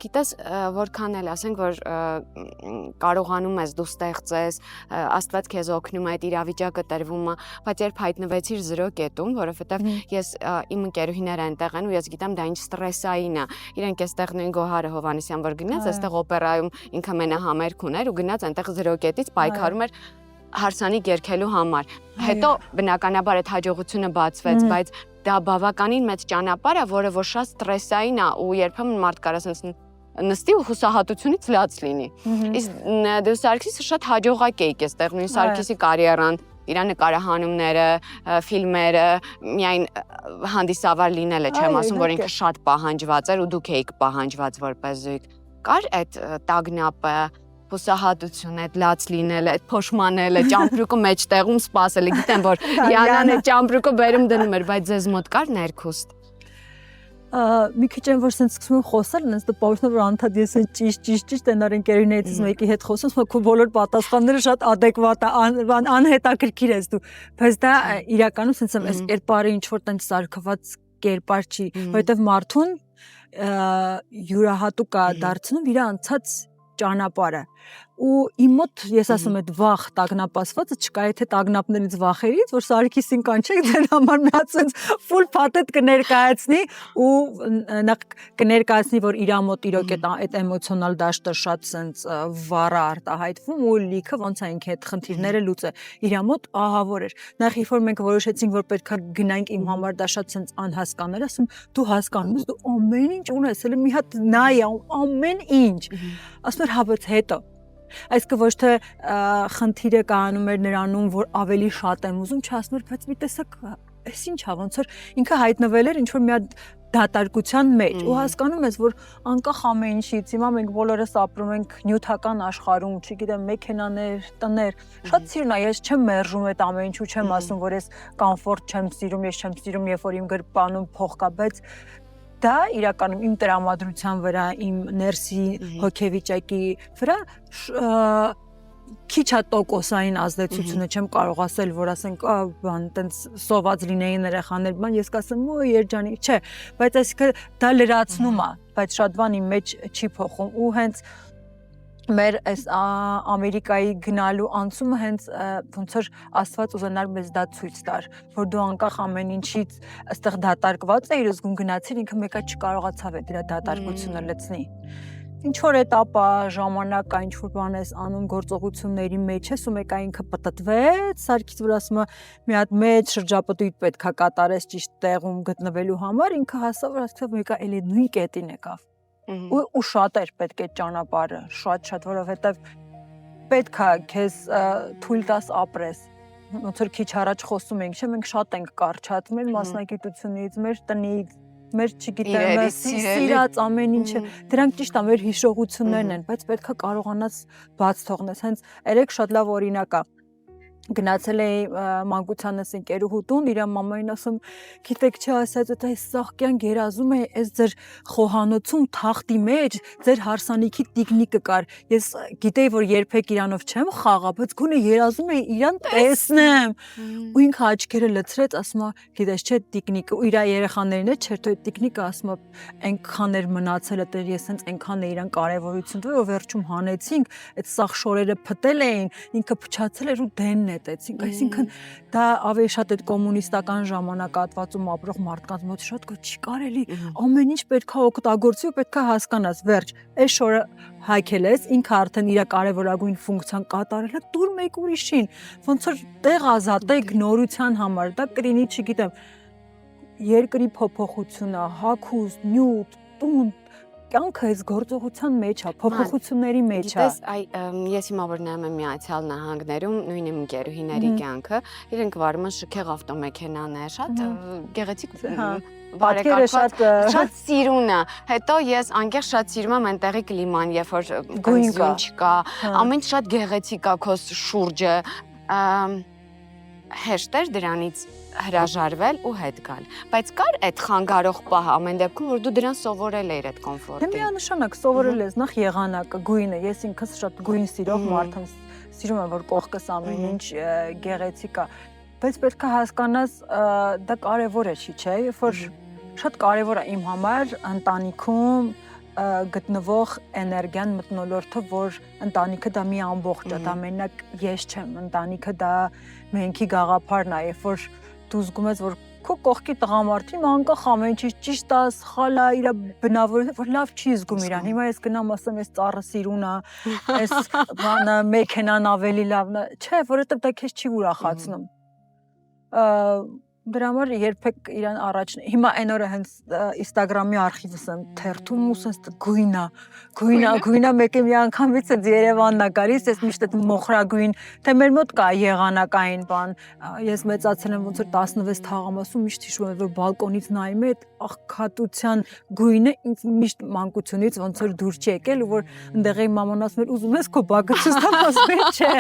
Գիտես, որքան էլ ասենք, որ կարողանում ես դու ստեղծես, Աստված քեզ օգնում է, այդ իրավիճակը տրվում է, բայց երբ հայտնվեցիր 0 կետում, որովհետև ես իմ ընկերուհիները այնտեղ են ու ես գիտեմ դա ինչ ստրեսային է։ Իրենք այստեղ նույն Գոհարը Հովանեսյան որ գնաց, այստեղ օպերայում ինքը մենահամերգ ուներ ու գնաց այնտեղ 0 կետից պայքարում էր հարսանիք երգելու համար։ Հետո բնականաբար այդ հաջողությունը բացվեց, բայց դա բավականին մեծ ճանապարհ է, որը որ շատ ստրեսային է ու երբեմն մարդ կարա ասես նստի ու հուսահատությունից լաց լինի։ Իսկ դու Սարգիսը շատ հաջողակ էիք այստեղ, նույն Սարգիսի կարիերան, իր նկարահանումները, ֆիլմերը, միայն հանդիսավար լինելը չեմ ասում, որ ինքը շատ պահանջված էր ու դուք էիք պահանջված որպես զույգ։ Կար այդ տագնապը, հուսահատությունը, այդ լաց լինելը, այդ փոշմանելը, ճամպրուկը մեջտեղում սպասելը, գիտեմ որ Յանան այդ ճամպրուկը բերում դնում էր, բայց ձեզ մոտ կար ներքուստ։ Մի քիչ են որ sense սկսում են խոսալ, այնց տպավորություն որ անդադ ես ճիշտ են արենկերիներից մեկի հետ խոսում, որ քո բոլոր պատասխանները շատ adekvat է, անհետաքրքիր ես դու, բայց դա իրականում sense այս կերպարը ինչ որ տենց սարքված կերպար չի, որովհետև մարդուն յուրահատուկ է դարձնում իր անցած ճանապարհը ու իմ մոտ ես ասում եմ վախ տագնապասվածը չկա եթե տագնապներից վախերից որ Սարգիսին կանչեք դեռ համար մի հատ sense full patet կներկայացնի ու նախ կներկայացնի որ իր մոտ իրոք այդ էմոցիոնալ դաշտը շատ sense վառ արտահայտվում ու լիքը ոնց է ինքը այդ խնդիրները լուծը իր մոտ ահավոր էր նախ երբ որ մենք որոշեցինք որ պետք է գնանք իմ համար դա շատ sense անհասկանալի ասում դու հասկանում ես դու ամեն ինչ ունես հələ մի հատ նայ ամեն ինչ ասում էր հա բայց հետո Այսինքն ոչ թե խնդիրը կայանում էր նրանում, որ ավելի շատ եմ ուզում, չասում էր, բայց մի տեսակ, այս ինչ է, ոնց որ ինքը հայտնվել էր ինչ-որ մի հատ դատարկության մեջ ու հասկանում ես, որ անկախ ամեն ինչից, հիմա մենք բոլորս ապրում ենք նյութական աշխարհում, չգիտեմ, մեքենաներ, տներ, շատ սիրուն է, ես չեմ մերժում այդ ամեն ինչ ու չեմ ասում, որ ես կոմֆորտ չեմ սիրում, ես չեմ սիրում, երբ որ իմ գրպանում փող կա, բայց դա իրականում իմ տրամադրության վրա, իմ ներսի հոգեվիճակի վրա քիչ է տոկոսային ազդեցությունը չեմ կարող ասել, որ ասենք, բան, տենց սոված լինեին երեխաներ, բան, ես կասեմ, օ, երջանիկ, չէ, բայց այսինքն դա լրացնում է, բայց շատ բան իմ մեջ չի փոխում ու հենց մեր այս Ամերիկայի գնալու անցումը հենց ոնց որ Աստված ուզենար մեզ դա ցույց տար, որ դու անկախ ամեն ինչից այստեղ դատարկված էիր ու զգում գնացիր ինքը մեկը չկարողացավ այդ իր դատարկությունը լցնի։ Ինչ որ էտապա ժամանակ է, ինչ որ բան ես անում գործողությունների մեջ ես ու մեկը ինքը պտտվեց, Սարգիս որ ասում է մի հատ մեծ շրջապտույտ պետքա կատարես ճիշտ տեղում գտնվելու համար, ինքը հասավ որ ասավ մեկը էլի նույն կետին եկավ։ Ու շատ էր պետք է ճանապարհը, շատ, որովհետև պետք է քեզ թույլ տաս ապրես։ Ոնց որ քիչ առաջ խոսում ենք, չէ՞, մենք շատ ենք կարճացել մեր մասնագիտությունից, մեր տնից, մեր չգիտեմ, Իրերից սիրելի։ սիրած ամեն ինչը, դրանք ճիշտ է մեր հիշողություններն են, բայց պետքա կարողանաս բաց թողնես։ Հենց երեք շատ լավ օրինակ է։ Գնացել էի մանկությանս ընկերուհու տուն, իր մամային ասում, գիտեք չէ, ասած այդ սաղկյան գերազում է, այս ձեր խոհանոցում թախտի մեջ ձեր հարսանիքի տիկնիկը կար։ Ես գիտեի, որ երբեք իրանով չեմ խաղա, բայց գոնե երազում էի իրան տեսնեմ։ Ու ինքը աչքերը լցրեց, ասում է, գիտես չէ, տիկնիկը ու իր երեխաներին էլ չէր, թե տիկնիկը ասում է, այնքան էր մնացել այդ ես հենց այնքան է իրան կարևորություն տվել, որ վերջում հանեցինք, այդ սաղ շորերը փտել էին, ինքը փչացել էր ու դենն նետեցինք, այսինքն դա ավելի շատ այդ կոմունիստական ժամանակահատվածում ապրող մարդկանց մոտ շատ չի կարելի, ամեն ինչ պետքա օգտագործի ու պետքա հասկանաս, վերջ, այս շորը հայքել ես, ինքը արդեն իր կարևորագույն ֆունկցիան կատարել է, դուր մեկ ուրիշին, ոնց որ տեղ ազատեք նորության համար, դա կլինի, չգիտեմ, երկրի փոփոխությունը, հագուստ, նյութ, տուն, կյանքը այս գործողության մեջ է, փոփոխությունների մեջ է։ Գիտես, ես հիմա որ նայում եմ Միացյալ Նահանգներում, նույն իմ ընկերուհիների կյանքը, իրենք վարում են շքեղ ավտոմեքենաներ, շատ գեղեցիկ Պատկերը շատ սիրուն է։ Հետո ես անկեղծ շատ սիրում եմ այնտեղի կլիման, երբ որ գույն չկա, ամեն ինչ շատ գեղեցիկ է քո շուրջը։ Հեշտ էր դրանից հրաժարվել ու հետ գալ, բայց կար այդ խանգարող պահ ամեն դեպքում, որ դու դրան սովորել էիր այդ կոմֆորտին։ Դե միանշանակ սովորել ես նախ եղանակը, գույնը, ես ինքս շատ գույն սիրող մարդ եմ, սիրում եմ, որ կողքս ամեն ինչ գեղեցիկ է, բայց պետք է հասկանաս, դա կարևոր է, չէ՞, երբ որ շատ կարևոր է իմ համար ընտանիքում գտնվող էներգիան մթնոլորտը, որ ընտանիքը դա մի ամբողջ է, դա մենակ ես չեմ, ընտանիքը դա մենքի գաղափարն է, երբ որ դու զգում ես, որ քո կողքի տղամարդին անկախ ամեն ինչ ճիշտ է, սխալ է, իր բնավորությունը, որ լավ չի զգում իրան։ Հիմա ես գնամ ասեմ, այս ծառը սիրուն է, այս բանը մեքենան ավելի լավն է, չէ, որովհետև դա քեզ չի ուրախացնում։ Դրա համար երբեք իրան առաջ հիմա այն օրը հենց Instagram-ի արխիվս եմ թերթում ու sense գույնա մեկը մի անգամից էս Երևանն է գալիս, ես միշտ այդ մոխրագույն, թե մեր մոտ կա եղանակային բան, ես մեծացել եմ ոնց որ 16 թաղամասում միշտ հիշում եմ, որ բալկոնից նայում եմ այդ աղքատության գույնը ինձ միշտ մանկությունից ոնց որ դուր չի եկել ու որ այնտեղի մաման ասում էր ուզում ես քո բակը ցույց տամ, ասում եմ չէ։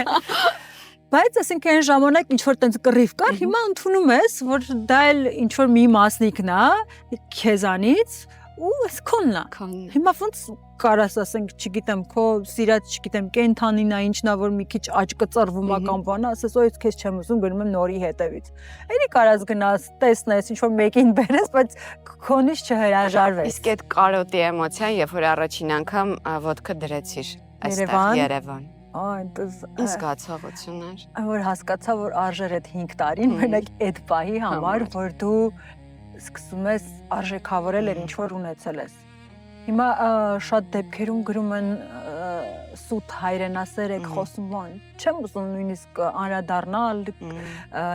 Բայց ասենք այն ժամանակ ինչ որ տենց կռիվ կար, հիմա ընդունում ես, որ դա էլ ինչ որ մի մասնիկն է քեզանից ու էս քոնն է։ Հիմա ոնց կարաս ասենք, չգիտեմ, քո սիրած, չգիտեմ, կենթանին է, ինչն է, որ մի քիչ աչքը ծռվում է կամ բանը, ասես, օ, ես քեզ չեմ ուզում, գնում եմ նորի հետևից։ Էլի կարաս գնաս, տեսնես, ինչ որ մեկին բերես, բայց քոնից չհրաժարվես։ Իսկ այդ կարոտի էմոցիան, երբ որ առաջին անգամ ոտքը դրեցիր այստեղ Երևան։ Ինչ զգացողություններ։ Որ հասկացա, որ արժեր այդ 5 տարին, մենակ այդ պահի համար, որ դու սկսում ես արժեքավորել ինչ որ ունեցել ես։ Հիմա շատ դեպքերում գրում են սուտ հայրենասեր եք խոսում բան։ Չեմ ուզում նույնիսկ անդրադառնալ,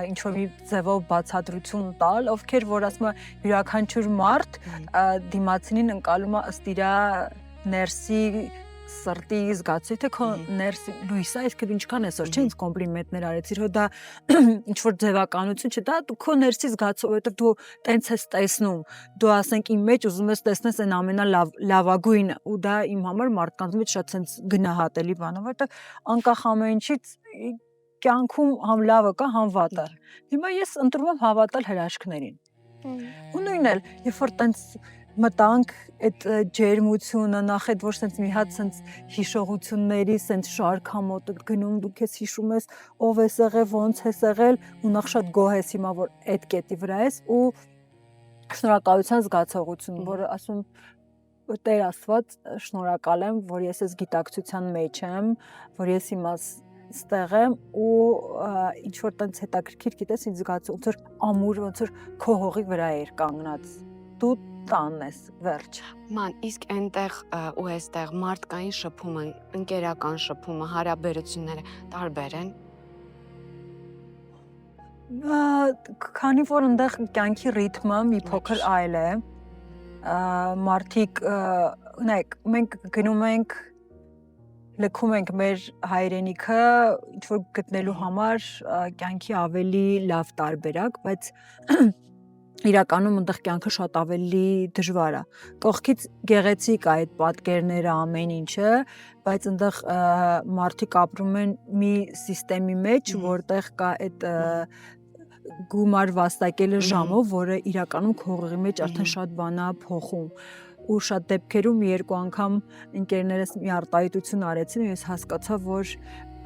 ինչ որ մի ձևով բացատրություն տալ, ովքեր որ ասում են յուրաքանչյուր մարդ դիմացինին ընկալում է ըստ իր ներսի սրտի զգացի, թե քո ներսի լույսը, իսկ ինչքան այսօր չէ ինձ կոմպլիմենտներ արեցիր, հո դա ինչ որ ձևականություն չէ, դա դու քո ներսի զգացով, որովհետև դու տենց ես տեսնում, դու ասենք իմ մեջ ուզում ես տեսնես այն ամենալավագույնը, ու դա իմ համար մարդկանց մեջ շատ sense գնահատելի բան է, որովհետև անկախ ամեն ինչից կյանքում համ լավը կա, համ վատը։ Հիմա ես ընտրում եմ հավատալ հրաշքներին։ Ու նույնն էլ, երբ որ տենց մտանք այդ ջերմությունը, նախ այդ որ sense մի հատ sense հիշողությունների sense շարքա մոտ գնում, դու քեզ հիշում ես ով է եղել, ոնց է եղել ու նախ շատ գոհ ես հիմա որ այդ կետի վրա ես ու շնորհակալության զգացողություն, որը ասում Տեր Աստված շնորհակալ եմ, որ ես այս գիտակցության մեջ եմ, որ ես հիմա ստեղ եմ ու ինչ որ տենց հետաքրքիր գիտես ինձ զգացում ոնց որ ամուր ոնց որ քո հողի վրա էր կանգնած դու տանն ես վերջ ման իսկ այնտեղ ու այստեղ մարդկային շփումը ընկերական շփումը հարաբերությունները տարբեր են քանի որ այնտեղ կյանքի ռիթմը մի փոքր այլ է մարդիկ նայեք մենք գնում ենք լքում ենք մեր հայրենիքը ինչ որ գտնելու համար կյանքի ավելի լավ տարբերակ բայց իրականում այնտեղ կյանքը շատ ավելի դժվար է։ Կողքից գեղեցիկ է այդ պատկերները ամեն ինչը, բայց այնտեղ մարդիկ ապրում են մի համակարգի մեջ, որտեղ կա այդ գումար վաստակելը ժամով, որը իրականում քողի մեջ արդեն շատ բան է փոխում։ Ու շատ դեպքերում երկու անգամ ընկերներս մի արտահայտություն արեցին ու ես հասկացա, որ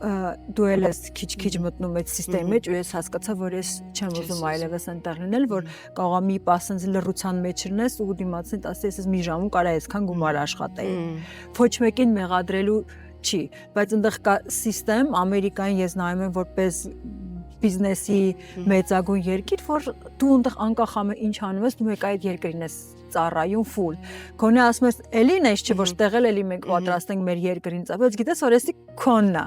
դու էլ ես քիչ-քիչ մտնում այդ համակարգի մեջ ու ես հասկացա, որ ես չեմ ուզում այլևս այնտեղ լինել, որ կարող է մի պասենց լռության մեջ լինես ու դիմացին ասես ես մի ժամում կարա այսքան գումար աշխատեի։ Ոչ մեկին մեղադրելու չի, բայց այնտեղ կա համակարգ, Ամերիկային ես նայում եմ որպես բիզնեսի մեծագույն երկիր, որ դու այնտեղ անկախ ինչ անում ես, դու մեկ այդ երկրին ես ծառայում ֆուլ։ Գոնե ասում ես, էլի նես չէ, որ տեղել էլի մենք պատրաստ ենք մեր երկրին ծառայել, բայց գիտես, որ էսի քոնն է։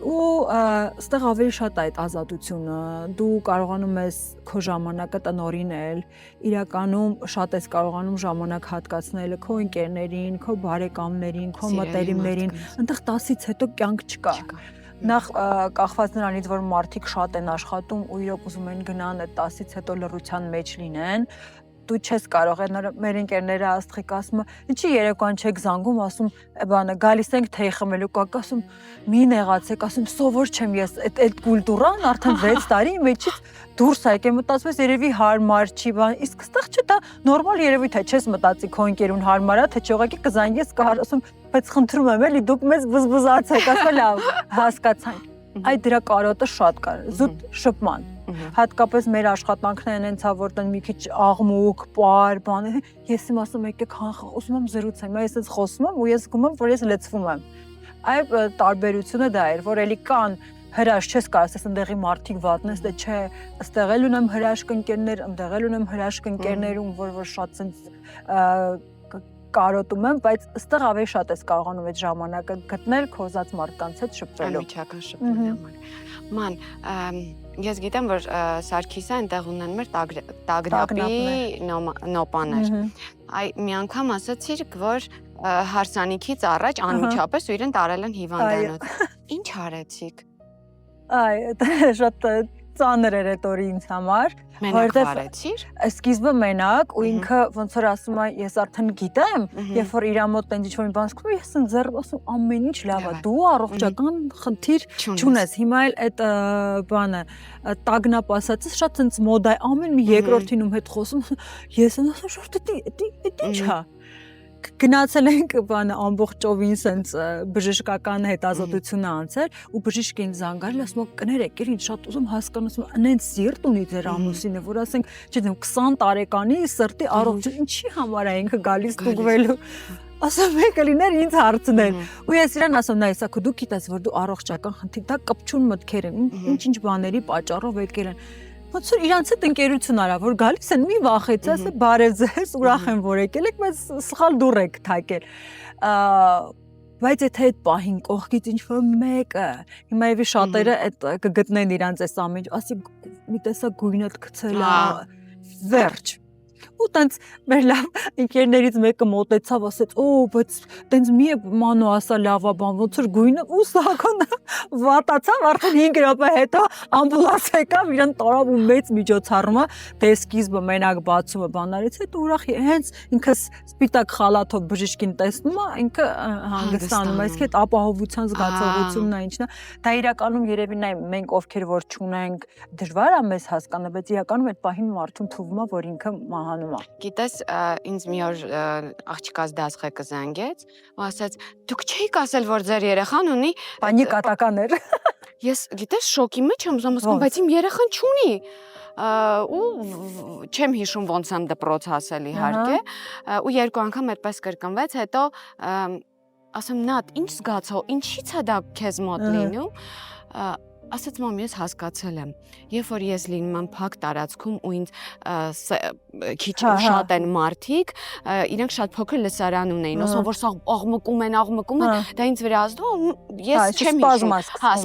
Ու այստեղ ավելի շատ է այդ ազատությունը, դու կարողանում ես քո ժամանակը տնօրինել, իրականում շատ ես կարողանում ժամանակ հատկացնել քո ընկերներին, քո բարեկամներին, քո մտերիմներին, այնտեղ 10-ից հետո կյանք չկա։ Նախ կախված նրանից, որ մարդիկ շատ են աշխատում ու իրոք ուզում են գնան այդ 10-ից հետո լռության մեջ լինեն, դու չես կարող, մեր ընկերները աստղիկ ասում են, ինչի երեկոյան չեք զանգում, ասում, բանը, գալիս ենք թեյ խմելու, կակ ասում, մի նեղացեք, ասում, սովոր չեմ ես, այդ կուլտուրան արդեն 6 տարի մեջից դուրս է եկել, մտածում ես երևի հարմար չի, բան, իսկ այստեղ չէ, դա նորմալ երևի թե չես մտածի քո ընկերուն հարմար է, թե չէ ուղղակի կզանգես կհար, ասում, բայց խնդրում եմ, էլի դուք մեզ բզբզացեք, ասում լավ, հասկացանք։ Այդ դրա կարոտը շատ կար, զուտ շփման։ Հատկապես մեր աշխատանքներն են ցավ որտեղ մի քիչ աղմուկ, պար, բան, ես իմ ասում եկեք հանխ, ուզում եմ զրուցեմ, ես այս խոսում եմ ու ես զգում եմ, որ ես լցվում եմ։ Այդ տարբերությունը դա էր, որ էլի կան հրաշք չես կարող ասես ընդեղի մարդիկ վատնես, դե չէ, ըստեղ էլ ունեմ հրաշք ընկերներ, ընդեղ էլ ունեմ հրաշք ընկերներում, որ շատ ցենց կարոտում եմ, բայց ըստեղ ավելի շատ ես կարողանում այդ ժամանակը գտնել քո ուզած մարդկանց հետ շփվելու։ Միջական շփման համար։ Ման, ես գիտեմ, որ Սարգիսը այնտեղ ունեն մեր տագնապի նոպաներ։ Այ մի անգամ ասացիր, որ հարսանիքից առաջ անմիջապես ու իրեն տարել են հիվանդանոց։ Ինչ արեցիք։ Այ շատ ծանր էր այդ օրը ինձ համար, որտեղ արեցիր։ Սկիզբը մենակ ու ինքը ոնց որ ասում է, ես արդեն գիտեմ, երբ որ իր մոտ տենց ինչ-որ բան սկսում է, ես ինձ ձեռ ասում ամեն ինչ լավ է, դու առողջական խնդիր չունես։ Հիմա էլ այդ բանը տագնապ ասածս շատ ցենց մոդա է, ամեն մի երկրորդինում հետ խոսում, ես ասում շորտ դա ինչ է։ Գնացել ենք բանը ամբողջովին սենց բժշկական հետազոտությունը անցել ու բժիշկին զանգարել ասում կներեք ինձ շատ ուզում հասկանալու անենց սիրտ ունի ձեր ամուսինը որ ասենք չգիտեմ 20 տարեկանի սրտի առողջ ինչի համար է ինքը գալիս տուգվելու ասում եք լիներ ինձ հարցնել ու ես իրան ասում նայ սա դու գիտես որ դու առողջական խնդիր դա կպչուն մտքեր են ինչ բաների պատճառով եկել են Ոնց որ իրանց հետ ընկերություն արա, որ գալիս են մի վախեցի, ասե բարև ձեզ, ուրախ եմ որ եկել եք, բայց սխալ դուռ եք թակել։ Բայց եթե այդ պահին կողքից ինչ-որ մեկը, հիմա եւի շատերը այդ կգտնեն իրանց այս ամեն, ասի մի տեսակ գույնդ գցել է, վերջ։ Ու տենց մեր լավ ընկերներից մեկը մոտեցավ ասեց օ բայց տենց մի մանո ասա լավա բան ոնց որ գույնը ու սակոն վատացավ արդեն 5 րոպե հետո ամբուլանս եկավ իրան տարավ ու մեծ միջոցառումը դե սկիզբը մենակ բացումը բանարից հետո ուրախ հենց ինքը սպիտակ խալաթով բժիշկին տեսնում է ինքը հանգստանում է իսկ այդ ապահովության զգացողությունն է ինչն է դա իրականում երևի նայ մենք ովքեր որ չունենք դժվար է մեզ հասկանալ բայց իրականում այդ պահին մարդուն թվում է որ ինքը մահանում է Գիտես, ինձ մի օր աղջկաս դասղեկը զանգեց ու ասաց դուք չէիք ասել որ ձեր երեխան ունի բանի կատական էր Ես գիտես շոկի մեջ եմ ասում բայց իմ երեխան չունի ու չեմ հիշում ոնց եմ դպրոց հասել իհարկե ու երկու անգամ այդպես կրկնվեց հետո ասում նատ ինչ զգացող ինչի՞ց է դա քեզ մոտ լինում Ասաց մամ ես հասկացել եմ երբ որ ես լինում եմ փակ տարածքում ու ինձ քիչ շատ են մարդիկ իրենք շատ փոքր լսարան ունեին ասում որ սա աղմկում են դա ինձ վրա ազդում ես չեմ հիշում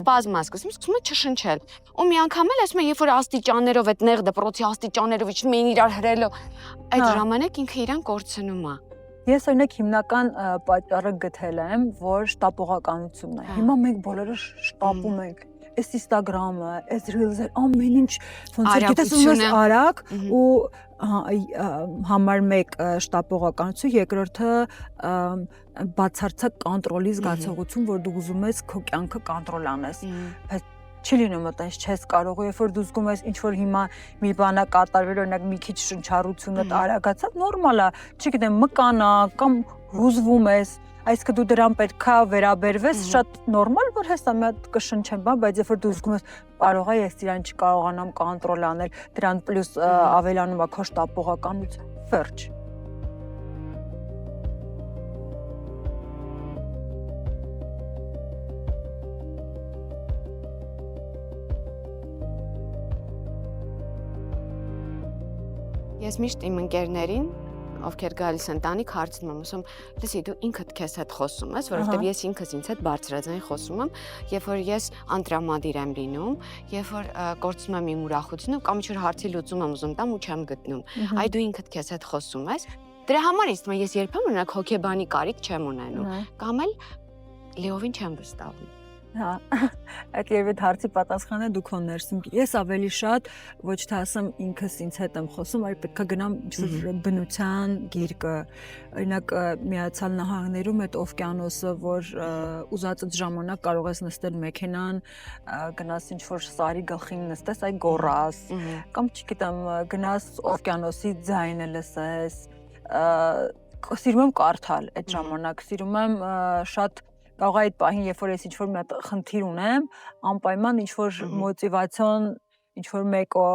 սպազմ սկսում է չշնչել ու մի անգամ էլ ասում եմ երբ որ աստիճաններով այդ նեղ դպրոցի աստիճաններով իջնում էին իրար հրելով այդ ժամանակ ինքը իրան կորցնում է Ես օրինակ հիմնական պատճառը գտել եմ որ շտապողականությունն է հիմա մենք բոլորը շտապում ենք այս Instagram-ը, այս Reels-ը, ամեն ինչ ոնց է, գիտես Արագությունը։ ոնց արագ ու համար 1 շտապողականություն, երկրորդը բացարձակ կոնտրոլի զգացողություն, որ դու ուզում ես քո կյանքը կոնտրոլ անես։ Բայց չի լինում այտենց չես կարող, երբ որ դու զգում ես ինչ որ հիմա մի բանա կատարվել, օրինակ մի քիչ շնչառությունդ արագացավ, նորմալ է, չգիտեմ, մկանա կամ հուզվում ես, այսինքն դու դրան պետքա վերաբերվես, շատ նորմալ, որ հեսա մի հատ կշնչեմ, բայց երբ որ դու զգում ես կարող է ես իրան չկարողանամ կոնտրոլ անել, դրան պլյուս ավելանում է քո շտապողականություն, վերջ։ Ես միշտ իմ ընկերներին, ովքեր գալիս են տանիք, հարցնում եմ, ասում, լսի, դու ինքդ քեզ հետ խոսում ես, որովհետև ես ինքս ինձ հետ բարձրաձայն խոսում եմ, երբ որ ես անտրամադիր եմ լինում, երբ որ կորցնում եմ իմ ուրախությունը կամ ինչ-որ հարցի լուծում եմ ուզում տամ ու չեմ գտնում։ Այ դու ինքդ քեզ հետ խոսում ես։ Դրա համար ինձ թվում է ես երբեմն օրինակ հոգեբանի կարիք չեմ ունենում, կամ էլ լիովին չեմ վստահում։ Հա, այդ երևի հարցի պատասխանը դու քո ներսում։ Ես ավելի շատ ոչ թե ասեմ ինքս ինձ հետ եմ խոսում, այլ պետք է գնամ բնության գիրկը։ Օրինակ Միացյալ Նահանգներում այդ օվկիանոսը, որ ուզածդ ժամանակ կարող ես նստել մեքենան, գնաս ինչ որ սարի գլխին նստես, այ գոռաս, կամ չգիտեմ, գնաս օվկիանոսի ձայնը լսես։ Սիրում եմ կարդալ այդ ժամանակ, սիրում եմ շատ կարող է այդ պահին, երբ որ ես ինչ-որ մի հատ խնդիր ունեմ, անպայման ինչ-որ մոտիվացիոն, ինչ-որ մեկը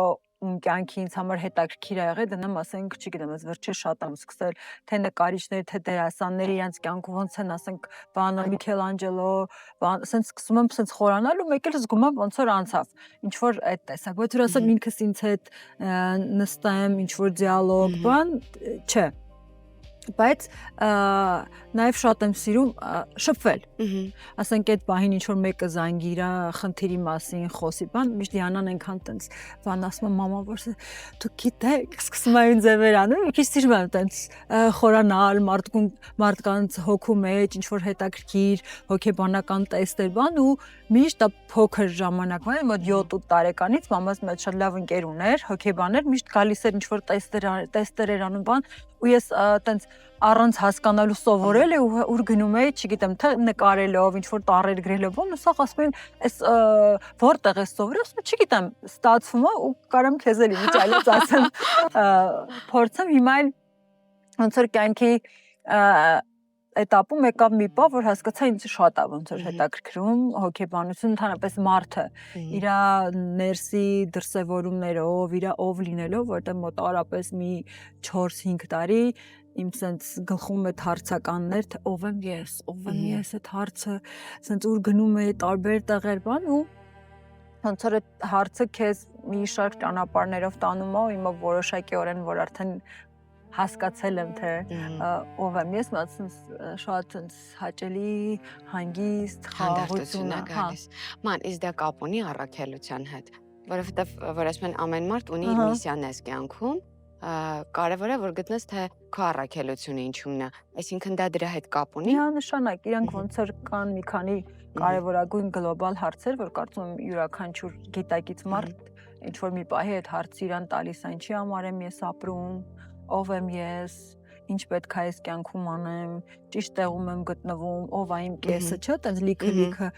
կյանքի ինձ համար հետաքրքիր է եղել, դնեմ, ասենք, չգիտեմ, ես վերջերս շատ եմ սկսել, թե նկարիչներ, թե դերասաններ իրենց կյանքում ոնց են, ասենք, բանը Միքելանջելո, ասենց սկսում եմ ասենց խորանալ ու մեկ էլ զգում եմ ոնց որ անցավ, ինչ-որ այդ տեսակ, բայց որ ասեմ ինքս ինձ հետ նստեմ, ինչ-որ դիալոգ, բան, չէ։ Բայց նաև շատ եմ սիրում շփվել։ Ասենք այդ պահին ինչ որ մեկը զանգիրա խնդիրի մասին խոսի, բան միշտ Յանան այնքան տենց բան ասում եմ մամա որ դու գիտեք սկսում եմ ձևեր անում, մի քիչ սիրում եմ տենց խորանալ մարդկանց հոգու մեջ ինչ որ հետաքրքիր հոգեբանական տեստեր բան ու միշտ փոքր ժամանակվա մոտ 7-8 տարեկանից մամաս մեծ շատ լավ ընկեր ուներ, հոգեբաներ, միշտ գալիս էր ինչ որ տեստեր էր անում բան ու ես տենց առանց հասկանալու սովորել է ու ուր գնում էի, չգիտեմ, թե նկարելով, ինչ որ տառեր գրելով, ու սա ասում են, այս որտեղ ես սովորել, ասում եմ, չգիտեմ, ստացվում է ու կարամ քեզ էլի ինչ այլոց ասեմ, փորձեմ հիմա էլ ոնց որ կյանքի էտապում եկավ մի բան, որ հասկացա ինձ շատ է ոնց որ հետաքրքրում հոգեբանություն, ընդհանրապես մարդը իր ներսի դրսևորումներով, իր ով լինելով, որտեղ մոտավորապես մի 4-5 տարի իմ սենց գլխում այդ հարցականներ, թե ով եմ ես այդ հարցը, սենց ուր գնում է տարբեր տեղեր բան ու ոնց որ այդ հարցը քեզ մի շարք ճանապարհներով տանում է ու հիմա որոշակիորեն որ արդեն հասկացել եմ թե ով եմ ես, մատս շատ հաճելի, հանգիստ, խաղաղություն է գալիս։ Ման, իսկ դա կապ ունի առաքելության հետ, որովհետև որ ասում են ամեն մարդ ունի իր միսիան այս կյանքում, կարևոր է որ գտնես թե քո առաքելությունը ինչումն է, այսինքն դա դրա հետ կապ ունի։ Միանշանակ, իրանք ոնց որ կան մի քանի կարևորագույն գլոբալ հարցեր, որ կարծում եմ յուրաքանչյուր գիտակից մարդ ինչ որ մի պահի այդ հարցը իրան տալիս է, ինչի համար եմ ես ապրում, ով եմ ես, ինչ պետք է այս կյանքում անեմ, ճիշտ տեղում եմ գտնվում, ով է իմ կեսը, չէ՞, տենց լիքը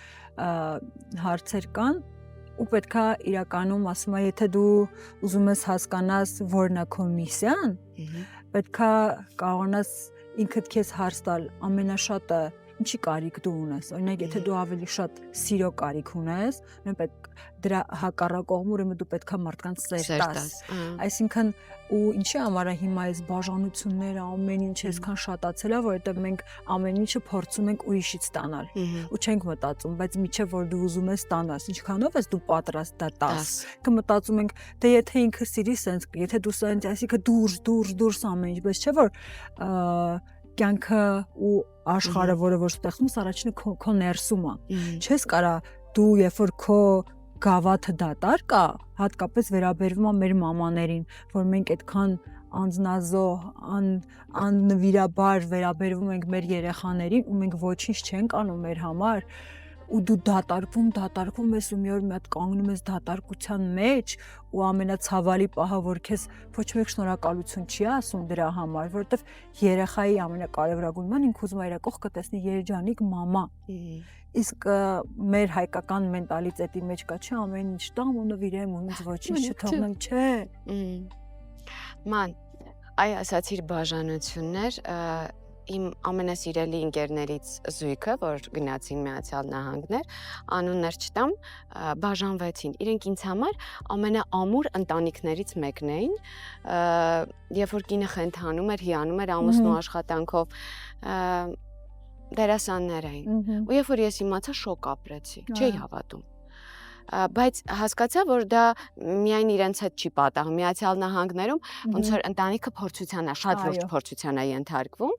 հարցեր կան ու պետքա իրականում ասում եմ, եթե դու ուզում ես հասկանաս որն է քո միսիան, պետքա կարողանաս ինքդ քեզ հարց տալ ամենաշատը ինչի կարիք դու ունես, օրինակ եթե դու ավելի շատ սիրո կարիք ունես, պետք դրա հակառակ կողմը ուրեմն դու պետքա մարդկանց սեր տաս, այսինքն ու ինչի համար է հիմա այս բաժանությունները ամեն ինչ այսքան շատացել է, որովհետև մենք ամեն ինչը փորձում ենք ուրիշից ստանալ ու չենք մտածում, բայց միչև որ դու ուզում ես ստանաս, ինչքանով ես դու պատրաստ դա տաս, կմտածում ենք թե եթե ինքը սիրի սենց, եթե դու սենց, այսինքն դուրս ամեն ինչ, բայց չէ որ կյանքը ու աշխարհը, որը որ ստեղծում ես, առաջինը քո ներսում է։ Չես կարա դու երբ որ քո գավաթը դատար կա, հատկապես վերաբերվում է մեր մամաներին, որ մենք այդքան անձնազոհ, աննվիրաբար վերաբերվում ենք մեր երեխաներին ու մենք ոչինչ չենք անում մեր համար, ու դու դատարկվում ես ու մի օր մի հատ կանգնում ես դատարկության մեջ ու ամենացավալի պահը որ քեզ ոչ մեկ շնորհակալություն չի ասում դրա համար, որովհետև երեխայի ամենակարևորագույն բանը ինքը ուզում է իր կողքը տեսնի երջանիկ մամա։ Իսկ մեր հայկական մենտալիտետի մեջ կա չէ ամեն ինչ տամ ու նվիրեմ ու ինձ ոչինչ չթողնեմ, չէ։ Ման, այ ասացիր բաժանություններ, իմ ամենասիրելի ընկերներից զույգը, որ գնացին Միացյալ Նահանգներ, անուններ չտամ, բաժանվեցին։ Իրենք ինձ համար ամենաամուր ընտանիքներից մեկն էին, երբ որ կինը խենթանում էր, հիանում էր ամուսնու աշխատանքով, դերասաններ էին։ Ու երբ որ ես իմացա, շոկ ապրեցի, չէի հավատում։ Բայց հասկացա, որ դա միայն իրենց հետ չի պատահում։ Միացյալ Նահանգներում ոնց որ ընտանիքը փորձության է, շատ լուրջ փորձության է ենթարկվում,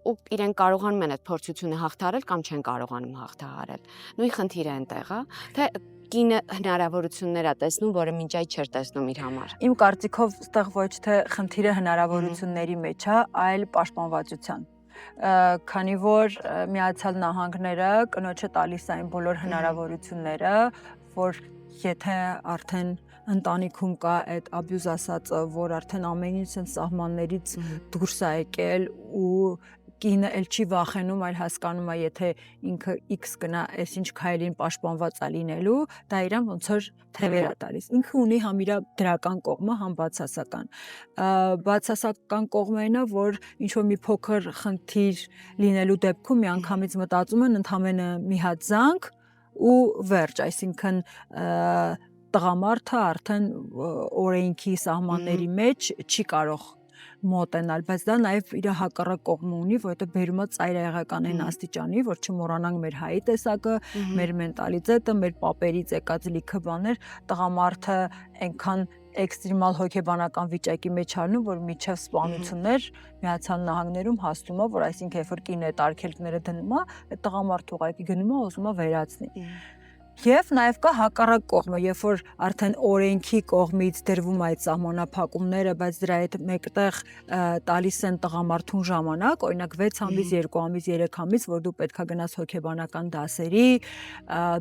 ու իրենք կարողանում են այդ փորձությունը հաղթահարել կամ չեն կարողանում հաղթահարել։ Նույն խնդիրը այնտեղ է, թե կինը հնարավորություններ է տեսնում, որը մինչ այդ չէր տեսնում իր համար։ Իմ կարծիքով այստեղ ոչ թե խնդիրը հնարավորությունների մեջ է, այլ պաշտպանվածության։ Քանի որ Միացյալ Նահանգները կնոջը տալիս այն բոլոր հնարավորությունները, որ եթե արդեն ընտանիքում կա այդ abuse ասածը, որ արդեն ամեն ինչ սահմաններից դուրս է եկել ու կինը էլ չի վախենում, այլ հասկանում է, եթե ինքը X գնա, այսինչ քայլին պաշտպանված է լինելու, դա իրան ոնց որ թևեր է տալիս։ Ինքը ունի համ իր դրական կողմը, համ բացասական։ Բացասական կողմը այն է, որ ինչ որ մի փոքր խնդիր լինելու դեպքում միանգամից մտածում են ընդամենը մի հատ զանգ ու վերջ, այսինքն տղամարդը արդեն օրենքի սահմանների մեջ չի կարող մոտենալ, բայց դա նաև իր հակառակ կողմը ունի, որովհետև բերում է ծայրահեղական այն աստիճանի, որ չմոռանանք մեր հայի տեսակը, մեր մենտալիտետը, մեր պապերից եկած լիքը բաներ, տղամարդը այնքան էքստրեմալ հոգեբանական վիճակի մեջ առնում, որ միջև սպանություններ Միացյալ Նահանգներում հասնում է, որ այսինքն երբ որ կինը այդ արգելքները դնում է, այդ տղամարդը ուղղակի գնում է ուզում է վերացնի։ Եվ նաև կա հակառակ կողմը, երբ որ արդեն օրենքի կողմից դրվում այդ սահմանափակումները, բայց դրա հետ մեկտեղ տալիս են տղամարդուն ժամանակ, օրինակ 6 ամիս, 2 ամիս, 3 ամիս, որ դու պետքա գնաս հոգեբանական դասերի,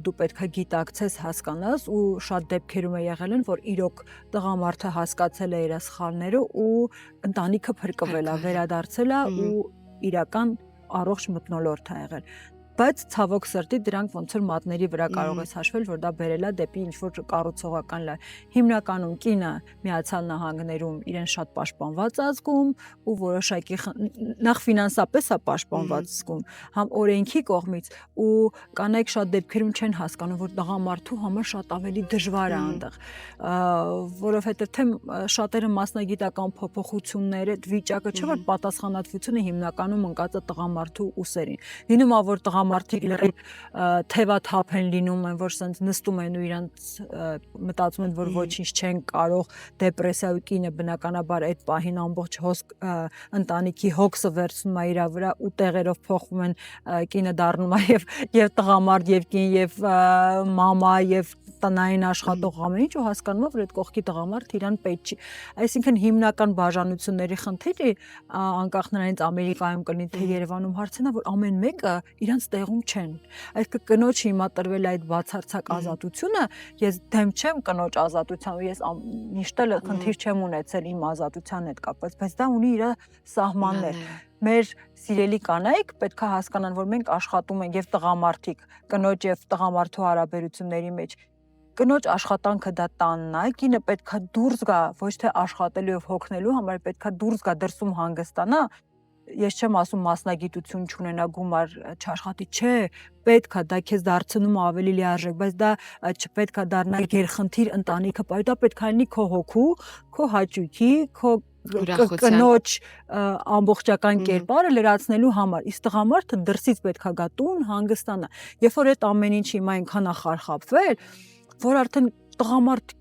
դու պետքա գիտակցես, հասկանաս ու շատ դեպքերում է եղել են, որ իրոք տղամարդը հասկացել է իր սխալները ու ընտանիքը փրկվել է, վերադարձել է ու իրական առողջ մթնոլորտ է եղել։ Բայց ցավոք սրտի դրանք ոնց որ մատների վրա կարող ես հաշվել, որ դա բերել է դեպի ինչ որ կառուցողական լավ։ Հիմնականում կինը Միացյալ Նահանգներում իրեն շատ պաշտպանված ազգում ու որոշակի նախ ֆինանսապես է պաշտպանված զգում, համ օրենքի կողմից ու կանայք շատ դեպքերում չեն հասկանում, որ տղամարդու համար շատ ավելի դժվար է այնտեղ, որովհետև թե շատերը մասնագիտական փոփոխությունները, վիճակը չէ որ պատասխանատվությունը հիմնականում ընկած է տղամարդու ուսերին։ Լինում է որ տղամարդիկ լրիվ թևաթափ են լինում են, որ սենց նստում են ու իրանց մտածում են, որ ոչինչ չեն կարող, դեպրեսիա ու կինը բնականաբար այդ պահին ամբողջ ընտանիքի հոգսը վերցնում է իր վրա ու տեղերով փոխվում են, կինը դառնում է եւ տղամարդ եւ կին եւ մամա եւ տնային աշխատող ամեն ինչ ու հասկանում է, որ այդ կողքի տղամարդ իրան պետք չի։ Այսինքն հիմնական բաժանությունների խնդիրը անկախ նրանից Ամերիկայում կլինի թե Երևանում հարցն է, որ ամեն մեկը իրանց տեղում չեն։ Այսինքն կնոջ հիմա տրվել այդ բացարձակ ազատությունը, ես դեմ չեմ կնոջ ազատության ու ես միշտ էլ խնդիր չեմ ունեցել իմ ազատության հետ կապված, բայց դա ունի իր սահմաններ։ Մեր սիրելի կանայք պետք է հասկանան, որ մենք աշխատում ենք եւ տղամարդիկ, կնոջ եւ տղամարդու հարաբերությունների մեջ կնոջ աշխատանքը դա տանն է, կինը պետքա դուրս գա, ոչ թե աշխատելու եւ հոգնելու համար, պետքա դուրս գա դրսում հանգստանա։ Ես չեմ ասում մասնագիտություն չունենա, գումար չաշխատի, չէ, պետքա դա քեզ դարձնում ավելի լիարժեք, բայց դա չպետքա դառնա գերխնդիր ընտանիքը, բայց դա պետքա լինի քո հոգու, քո հաճույքի, քո կնոջ ամբողջական կերպարը լրացնելու համար։ Իսկ տղամարդը դրսից պետքա գա տուն հանգստանա։ Երբ որ այդ ամեն ինչ հիմա այնքան է խարխափվել, որ արդեն տղամարդ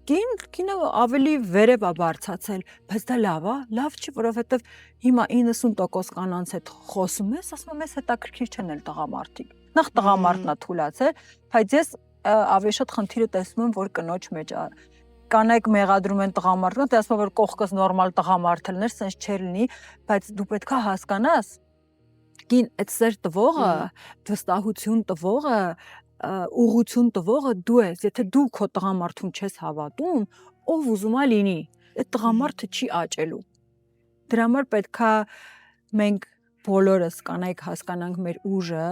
կինը ավելի վերև է բարձացել, բայց դա լավ է, լավ չի, որովհետև հիմա 90% կանանց հետ խոսում ես, ասում եմ, ես հետաքրքիր չեն էլ տղամարդիկ։ Նախ տղամարդն է թուլացել, բայց ես ավելի շատ խնդիրը տեսնում եմ, որ կնոջ մեջ է։ Կանայք մեղադրում են տղամարդին, դե ասում են, որ կողքս նորմալ տղամարդ լիներ, սենց չէր լինի, բայց դու պետք է հասկանաս, կին այդ սեր տվողը, վստահություն տվողը ուղղություն տվողը դու ես, եթե դու քո տղամարդուն չես հավատում, ով ուզում է լինի, այդ տղամարդը չի աճելու։ Դրա համար պետքա մենք բոլորս կանայք հասկանանք մեր ուժը,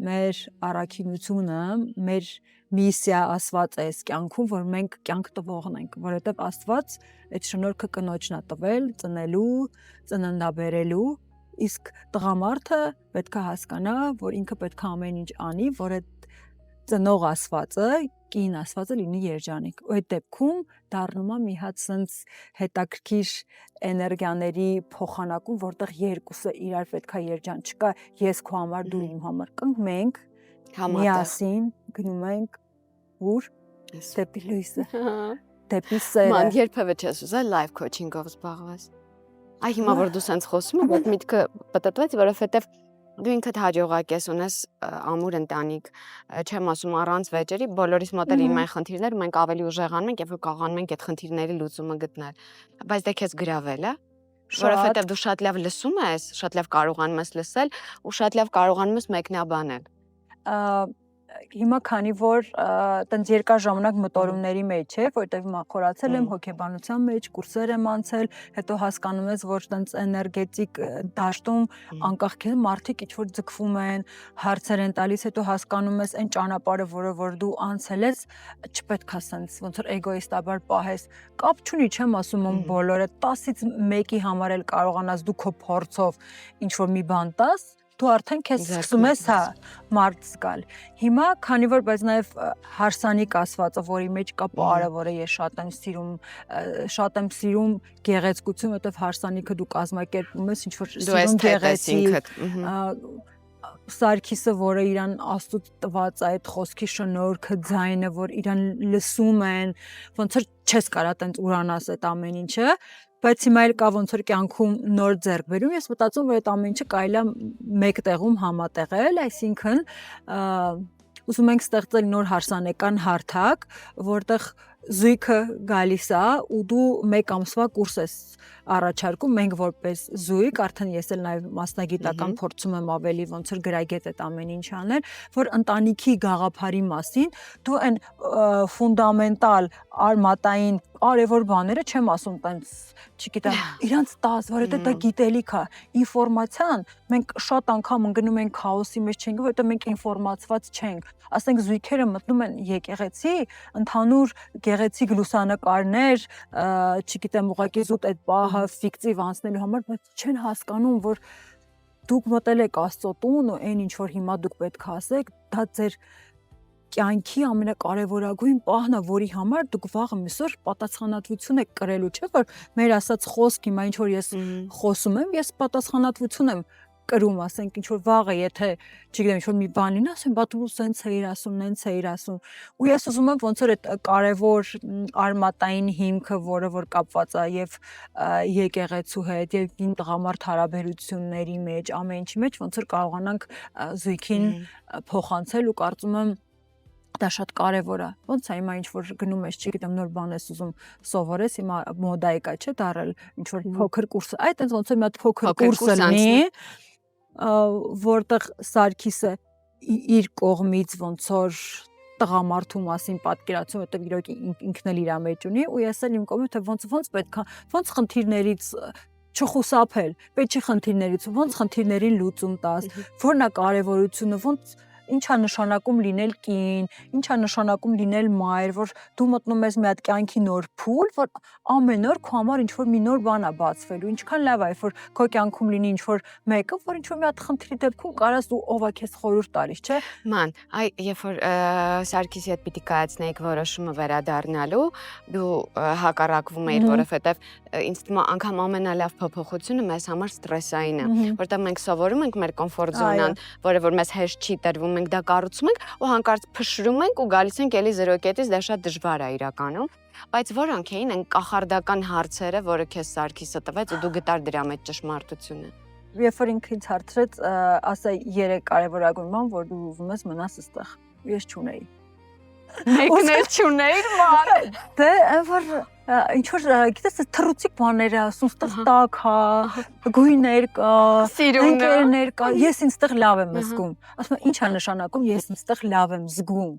մեր առաքինությունը, մեր միսիա Աստված է այս կյանքում, որ մենք կյանք տվողն ենք, որովհետև Աստված այդ շնորհքը կնոջն է տվել ծնելու, ծննդաբերելու, իսկ տղամարդը պետքա հասկանա, որ ինքը պետքա ամեն ինչ անի, որ այդ ծնող Աստվածը, կին Աստվածը լինի երջանիկ։ Ու այդ դեպքում դառնում է մի հատ sense հետաքրքիր էներգիաների փոխանակում, որտեղ երկուսը իրար պետքա երջան, չկա ես քո համար, դու իմ համար։ Կնք մենք միասին գնում ենք ուր դեպի լույսը, դեպի սերը։ Ման երբևէ չես ուզել live coaching-ով զբաղվես։ Այ հիմա որ դու սենց խոսում ես, այդ միտքը պատտվեց, որովհետև դու ինքդ հաջողակ ես, ունես ամուր ընտանիք, չեմ ասում առանց վեճերի, բոլորիս մոտ էլ իմ այն խնդիրները, մենք ավելի ուժեղանում ենք, երբ որ կարողանում ենք այդ խնդիրների լուծումը գտնել։ Բայց դե քեզ գրավել է, որովհետև դու շատ լավ լսում ես, շատ լավ կարողանում ես լսել ու շատ լավ կարողանում ես մեկնաբանել։ Հիմա քանի որ տենց երկար ժամանակ մտորումների մեջ է, որտեղ հիմա խորացել եմ հոգեբանության մեջ, կուրսեր եմ անցել, հետո հասկանում ես, որ տենց էներգետիկ դաշտում անկախ քեզ մարդիկ ինչ-որ ձգվում են, հարցեր են տալիս, հետո հասկանում ես այն ճանապարհը, որ դու անցել ես, չպետք է սենց ոնց որ էգոիստաբար պահես։ Կապ չունի, չեմ ասում ում բոլորը 10-ից 1-ի համար էլ կարողանաս դու քո փորձով ինչ-որ մի բան տաս, դու արդեն քեզ սկսում ես հա մարդ զգալ։ Հիմա քանի որ բայց նաև հարսանիք Աստվածը, որի մեջ կա պարը, որը ես շատ եմ սիրում գեղեցկություն, որտեվ հարսանիքը դու կազմակերպում ես ինչ որ սիրում գեղեցիկ, Սարգիսը, որը իրան Աստծո տված է այդ խոսքի շնորհքը, ձայնը, որ իրան լսում են, ոնց որ չես կարա տենց ուրանաս այդ ամեն ինչը, բայց հիմա էլ կա ոնց որ կյանքում նոր ձեռք բերում, ես մտածում որ այդ ամեն ինչը կարելի է մեկ տեղում համատեղել, այսինքն ուզում ենք ստեղծել նոր հարսանեկան հարթակ, որտեղ զույգը գալիս է ու դու մեկ ամսվա կուրս ես առաջարկում, մենք որպես զույգ, արդեն ես էլ նաև մասնագիտական փորձում եմ ավելի ոնց որ գրագետ այդ ամեն ինչ անել, որ ընտանիքի գաղափարի մասին դու այն ֆունդամենտալ արմատային կարևոր բաները չեմ ասում տենց, չգիտեմ, իրանց տաս, որովհետև դա գիտելիք է, ինֆորմացիան, մենք շատ անգամ ընկնում ենք քաոսի մեջ չենք, որովհետև մենք ինֆորմացված չենք, ասենք զույգերը մտնում են եկեղեցի, ընդհանուր գեղեցիկ լուսանկարներ, չգիտեմ, ուղղակի զուտ այդ բահը ֆիկտիվ անցնելու համար, բայց չեն հասկանում, որ դուք մտել եք Աստծո տուն ու այն ինչ որ հիմա դուք պետք է ասեք, դա ձեր կյանքի ամենակարևորագույն պահն է, որի համար դուք վաղը միսօր պատասխանատվություն եք կրելու, չէ՞ որ մեր ասած խոսք հիմա ինչ որ ես խոսում եմ, ես պատասխանատվություն եմ կրում, ասենք ինչ որ վաղը, եթե չգիտեմ, ինչ որ մի բան լինի, ասեմ, բա դու սենց էիր ասում, նենց էիր ասում։ Ու ես ուզում եմ ոնց որ այդ կարևոր արմատային հիմքը, որը կապված է եւ եկեղեցու հետ եւ ին տղամարդ հարաբերությունների մեջ, ամեն ինչի մեջ ոնց որ կարողանանք զույգին փոխանցել ու կարծում եմ դա շատ կարևոր է։ Ոնց է հիմա ինչ որ գնում ես, չգիտեմ, նոր բան ես ուզում սովորես, հիմա մոդայիկա չէ դարել, ինչ որ փոքր կուրս, այդ այնց ոնց որ մի հատ փոքր կուրս լինի, որտեղ Սարգիսը իր կողմից ոնց որ տղամարդու մասին պատկերացում, որտեղ իրոք ինքն էլ իր մեջ ունի, ու ես էլ իմ կողմից թե ոնց պետքա, ոնց խնդիրներից չխուսափել, պետք չի խնդիրներից, ոնց խնդիրներին լուծում տաս, որն է կարևորությունը, ոնց ինչա նշանակում լինել կին, ինչա նշանակում լինել մայր, որ դու մտնում ես մի հատ կյանքի նոր փուլ, որ ամեն օր քո համար ինչ-որ մի նոր բան է բացվելու, ինչքան լավ է, որ քո կյանքում լինի ինչ-որ մեկը, որ ինչ-որ մի հատ խնդրի դեպքում կարաս դու ով է քեզ խորհուրդ տալիս, չէ՞։ Ման, այ երբ որ Սարգիսի հետ պիտի կայացնեիք որոշումը վերադառնալու, դու հակառակվում էիր, որովհետև ինձ թվում է անգամ ամենալավ փոփոխությունը մեզ համար ստրեսային է, որտեղ մենք սովորում ենք մեր կոմֆորտ զոնան, որը որ մեզ հեշտ չի տրվում, մենք դա կառուցում ենք ու հանկարծ փշրում ենք ու գալիս ենք էլի 0 կետից, դա շատ դժվար է իրականում, բայց որոնք էին այն կախարդական հարցերը, որը քեզ Սարգիսը տվեց ու դու գտար դրա մեջ ճշմարտությունը։ Երբ որ ինքը ինձ հարցրեց, ասա 3 կարևորագույն բան, որ դու ուզում ես մնաս այստեղ, ես չունեի։ Մեկն էլ չունեիր, ման։ Դե որ ինչ որ գիտես թռուցիկ բաները, ասում տակ հա, գույներ կա, ընկերներ կա, ես ինձ լավ եմ զգում։ Ասում եմ, ի՞նչ է նշանակում, ես ինձ լավ եմ զգում։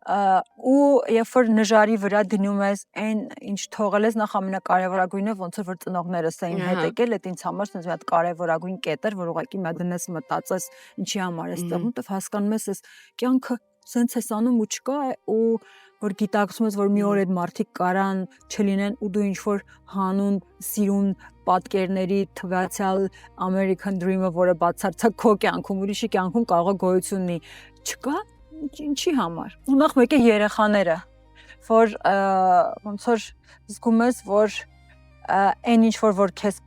Ու երբ որ նժարի վրա դնում ես այն ինչ թողել ես նախ ամենակարևորագույնը ոնց որ ծնողներս էին հետ եկել, այդ ինձ համար sense մի հատ կարևորագույն կետ էր, որ ուղղակի մա դնես մտածես ինչի համար ես տղում, դեռ հասկանում ես այս կյանքը sense ես անում ու չկա ու որ գիտակցում ես որ մի օր այդ մարդիկ կարան չլինեն ու դու ինչ որ հանուն սիրուն պատկերների թվացial American Dream-ը, որը բացարձակ քո կյանքում, ուրիշի կյանքում կարող է գոյություն ունի, չկա ինչի համար։ Ու նախ մեկ է երեխաները, որ ոնց որ զգում ես, որ այն ինչ որ քեզ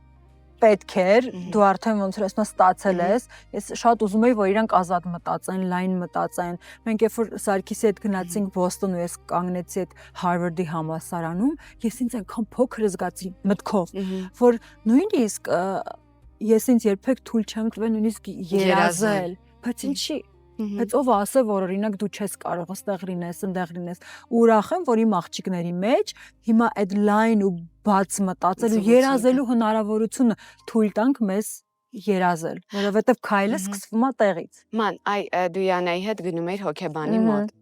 պետք էր, դու արդեն ոնց որ ասում ստացել ես, ես շատ ուզում եի, որ իրանք ազատ մտածեն, լայն մտածեն։ Մենք երբ որ Սարգիսի հետ գնացինք Բոստոն ու ես կանգնեցի այդ Հարվարդի համալսարանում, ես ինձ այնքան փոքր զգացի մտքով, որ նույնիսկ ես ինձ երբեք թույլ չեմ տվել նույնիսկ երազել, բայց ինչի Բայց ով ասե, որ օրինակ դու չես կարող այստեղ լինես, այնտեղ լինես։ Ուրախ եմ, որ իմ աղջիկների մեջ հիմա այդ լայն ու բաց մտածելու, երազելու հնարավորությունը թույլ տանք մեզ երազել, որովհետև քայլը սկսվում է տեղից։ Ման, դու Յանայի հետ գնում էիր հոկեբանի մոտ։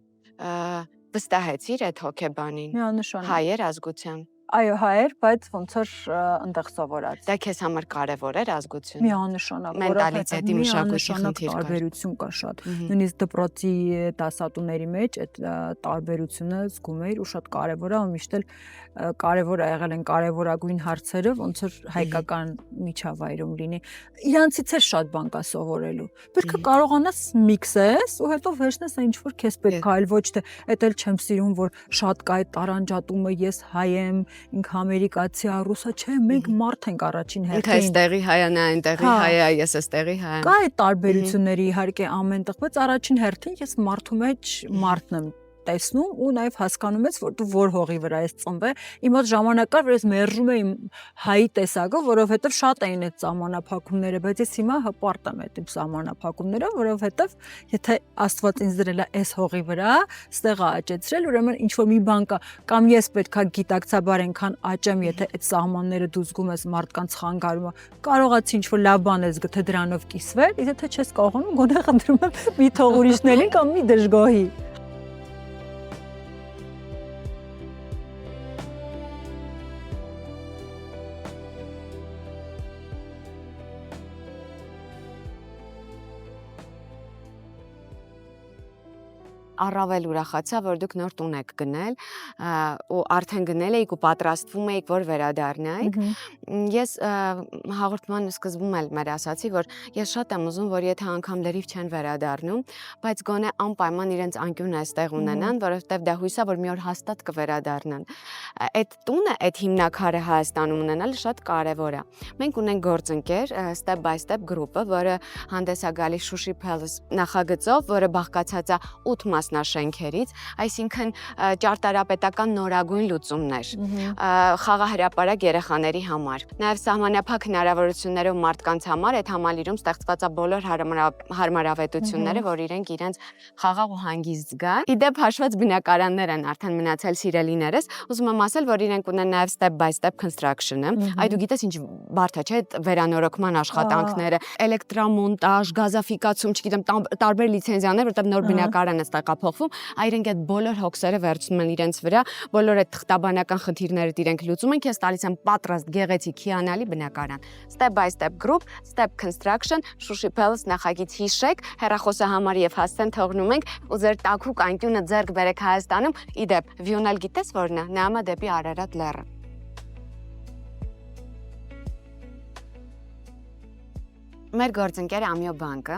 Վստահեցիր այդ հոկեբանին։ Միանշանակ։ Հայեր ազգության։ Այո, հայեր, բայց ոնց որ այնտեղ սովորած։ Դա քեզ համար կարևոր էր ազգությունը։ Միանշանակ, մենտալիտետի մշակույթի խնդիր կար։ Տարբերություն կա շատ։ Նույնիսկ դպրոցի դասատուների մեջ այդ տարբերությունը զգում էիր ու շատ կարևոր է, ու միշտ էլ կարևոր է եղել են կարևորագույն հարցերը, ոնց որ հայկական միջավայրում լինի։ Իրանցից էլ շատ բան կա սովորելու։ Պետք է կարողանաս միքսես ու հետո վերցնես այն ինչ որ քեզ պետք է, այլ ոչ թե էդ էլ չեմ սիրում, որ շատ կա այդ տարանջատումը, ես հայ եմ, ինք ամերիկացի է, ռուսա, չէ, մենք մարդ ենք առաջին հերթին։ Ինքը այստեղի հայ է, նա այնտեղի հայ է, ես այստեղի հայ եմ։ Կա այդ տարբերությունների իհարկե ամենտեղ, բայց առաջին հերթին ես մարդու մեջ մարդն եմ տեսնում ու նաև հասկանում ես, որ դու որ հողի վրա ես ծնվել։ Իմ մոտ ժամանակ կար, որ ես մերժում էի հայի տեսակը, որովհետև շատ էին այդ սահմանափակումները, բայց ես հիմա հպարտ եմ այդ սահմանափակումները, որովհետև եթե Աստված ինձ դրել է այս հողի վրա, ստեղ աճեցրել, ուրեմն ինչ որ մի բան կա, կամ ես պետքա գիտակցաբար այնքան աճեմ, եթե այդ սահմանները դու զգում ես մարդկանց խանգարումը, կարողացի ինչ որ լավ բան ես գտե դրանով կիսվել, իսկ եթե չես կարողանում, գոնե խնդրում եմ մի թող ուրիշներին կամ մի դժգոհի։ Առավել ուրախացա, որ դուք նոր տուն եք գնել ու արդեն գնել եք ու պատրաստվում եք, որ վերադառնայիք։ Ես հաղորդման սկզբում էլ մեր ասացի, որ ես շատ եմ ուզում, որ եթե անգամ լրիվ չեն վերադառնում, բայց գոնե անպայման իրենց անկյունը այստեղ ունենան, որովհետև դա հույս է, որ մի օր հաստատ կվերադառնան։ Այդ տունը, այդ հիմնակարը Հայաստանում ունենալը շատ կարևոր է։ Մենք ունենք գործընկեր Step by Step գրուպը, որը հանդես է գալիս Շուշի Palace նախագծով, որը բաղկացած է 8 մասնաշենքերից, այսինքն ճարտարապետական նորագույն լուծումներ, խաղահրապարակ երեխաների համար։ Նաև սահմանափակ հնարավորություններով մարդկանց համար այդ համալիրում ստեղծված է բոլոր հարմարավետությունները, որ իրենց խաղաղ ու հանգիստ զգան։ Իդեպ հաշված բնակարաններ են արդեն մնացել սիրելիներս, ուզում եմ ասել, որ իրենք ունեն նաև Step by Step construction-ը։ Այդ դու գիտես ինչ բարդ է, չէ՞, վերանորոգման աշխատանքները, էլեկտրամոնտաժ, գազաֆիկացում, չգիտեմ, տարբեր լիցենզիաներ, որտեղ նոր բնակարան է տեղափոխվում, իրենք այդ բոլոր հոգսերը վերցնում են իրենց վրա, բոլոր այդ թղթաբանական խնդիրները իրենք լուծում են, քեզ տալիս են պատրաստ գեղեցիկ հիանալի բնակարան։ Step by Step Group, Step Construction, Շուշի Palace նախագիծ հիշեք, հեռախոսահամարի եւ հասցեն թողնում ենք ու ձեր տաքուկ անկյունը ձեռք բերեք Հայաստանում։ Իդեպ, Վիոնել գիտես որն է, նամա դեպի Արարատ լեռը։ Մեր գործընկեր Ամյո բանկը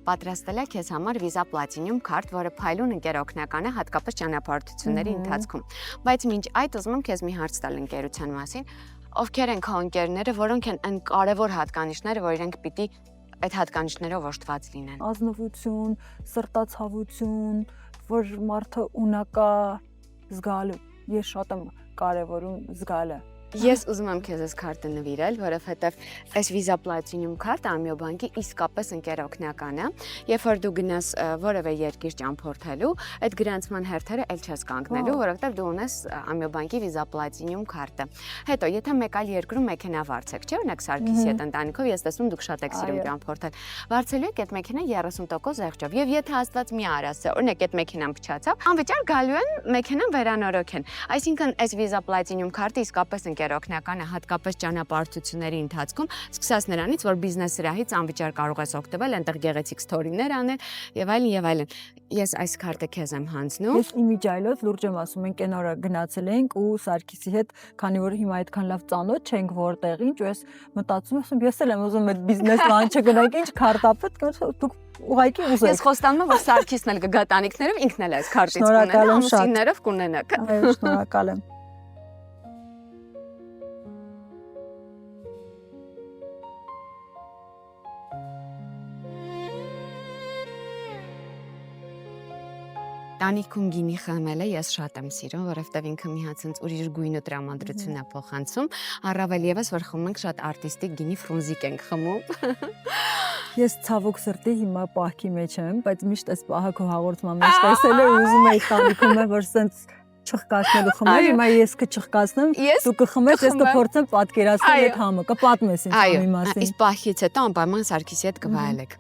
պատրաստել է քեզ համար Visa Platinum քարտ, որը փայլուն ընկեր օգնական է հատկապես ճանապարհորդությունների ընթացքում։ Բայց մինչ այդ ուզում եմ քեզ մի հարց տալ ընկերության մասին, ովքեր են քո ընկերները, որոնք են այն կարևոր հատկանիշները, որ իրենք պիտի այդ հատկանիշներով օժտված լինեն։ Ազնվություն, սրտացավություն, որ մարդը ունակա զգալու։ Ես շատ եմ կարևորում զգալը։ Ես ուզում եմ քեզ այս քարտը նվիրել, որովհետև այս Visa Platinum քարտը Ամիոբանկի իսկապես ընկերօգնական է, երբ որ դու գնաս որևէ երկիր ճամփորդելու, այդ գրանցման հերթերը էլ չես կանգնելու, որովհետև դու ունես Ամիոբանկի Visa Platinum քարտը։ Հետո, եթե մեկ այլ երկրում մեքենա վարձեք, չէ՞, օրինակ Սարգիսի հետ ընտանիքով, ես տեսնում դուք շատ եք սիրում ճամփորդել։ Վարձելու եք այդ մեքենան 30% զեղչով, եւ եթե Աստված մի արասը, օրինակ այդ մեքենան փչացավ, անվճար գալու են մեքենան վերանորոգեն։ Այսինքն այս Visa Platinum քարտը իսկապես ընկերօգնական է, հատկապես ճանապարհորդությունների ընթացքում, սկսած նրանից, որ բիզնես սրահից անվճար կարող ես օգտվել, այնտեղ գեղեցիկ սթորիներ անել եւ այլն եւ այլն։ Ես այս քարտը քեզ եմ հանձնում։ Ես իմիջայլոց լուրջ եմ ասում, մենք այն օրը գնացել ենք ու Սարգիսի հետ, քանի որ հիմա այդքան լավ ծանոթ չենք որտեղ ինչ, ու ես մտածում եմ, ես էլ եմ ուզում այդ բիզնես լանչը գնանք, ինչ քարտապետ, դուք ուղղակի ուզեք։ Ես խոստանում եմ, որ Սարգիսն էլ կգա տանիքներով, ինքն էլ այս քարտից կունենա, ամուսիններով կունենաք։ Այո, շնորհակալ եմ։ Տանիքում գինի խմելը ես շատ եմ սիրում, որովհետև ինքը մի հատ ցած ուրիշ գույն ու տրամադրություն է փոխանցում, առավել եւս որ խմում ենք շատ արտիստիկ գինի ֆրունզիկ ենք խմում։ Ես ցավոք սրտի հիմա պահքի մեջ եմ, բայց միշտ այս պահը քո հաղորդման մեջ տեսել եմ, ուզում եի տանիքում եմ, որ սենց չխկացնելու խմել, հիմա ես կչխկացնեմ, դու կխմես, ես կփորձեմ պատկերացնել այդ համը, կպատմես ինձ համի մասին։ Իսկ պահից հետո անպայման Սարգիսի հետ կվայելեք։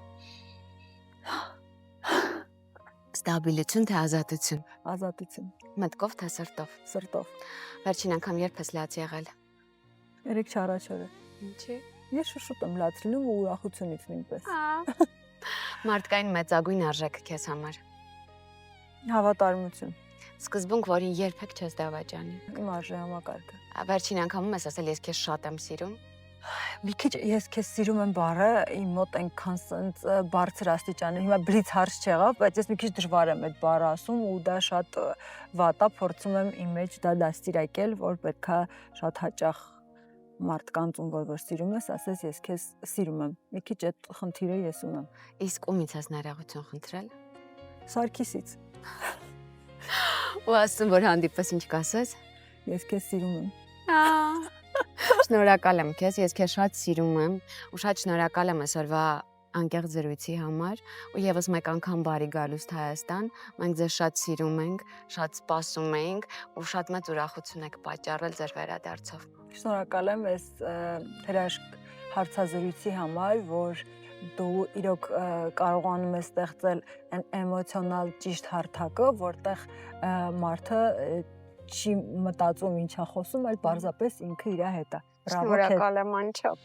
Ստաբիլություն թե ազատություն։ Ազատություն, Մտքով թե սրտով։ սրտով։ Վերջին անգամ երբ ես լաց եղել։ Երեք չառաջորը։ Ինչի։ Ես շուշուտ եմ լաց լինում ու ուրախությունից նույնպես։ Մարդկային մեծագույն արժեք քեզ համար։ Հավատարմություն, Սկզբունք, որին երբեք չես դավաճանի։ իմ արժե համակարգը։ Վերջին անգամում ես ասել ես քեզ շատ եմ սիրում։ Մի քիչ ես քեզ սիրում եմ բառը իմ մոտ այնքան սենց բարձր աստիճանի, հիմա բլից հարց չեղավ, բայց ես մի քիչ դժվար եմ այդ բառը ասում ու դա շատ վատ է, փորձում եմ իմ մեջ դա դաստիարակել, որ պետքա շատ հաճախ մարդկանց ում որ սիրում ես, ասես ես քեզ սիրում եմ։ Մի քիչ այդ խնդիրը ես ունեմ։ Իսկ ումից ես ներողություն խնդրել։ Սարգիսից։ Ու ասում որ հանդիպես ինչ կասես։ Ես քեզ սիրում եմ։ Շնորհակալ եմ քեզ, ես քեզ շատ սիրում եմ ու շատ շնորհակալ եմ այսօրվա անկեղծ զրույցի համար ու եւս մեկ անգամ բարի գալուստ Հայաստան։ Մենք ձեզ շատ սիրում ենք, շատ սպասում ենք ու շատ մեծ ուրախություն եք պատճառել ձեր վերադարձով։ Շնորհակալ եմ այս հրաշք հարցազրույցի համար, որ դու իրոք կարողանում ես ստեղծել այն էմոցիոնալ ճիշտ հարթակը, որտեղ մարդը չի մտածում ինչա խոսում, այլ պարզապես ինքը իր հետ է։ Շնորհակալ եմ անչափ։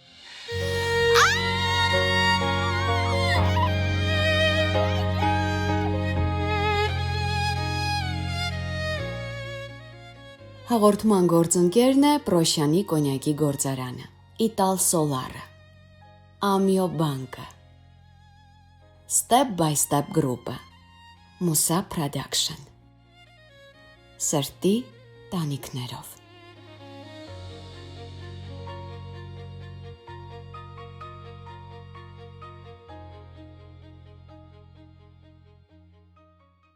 Հաղորդման գործընկերն է Պրոշյանի կոնյակի գործարանը, Ital Solar-ը, Amio Bank-ը, Step by Step Group-ը, Musa Production, Սրտի տանիքներով։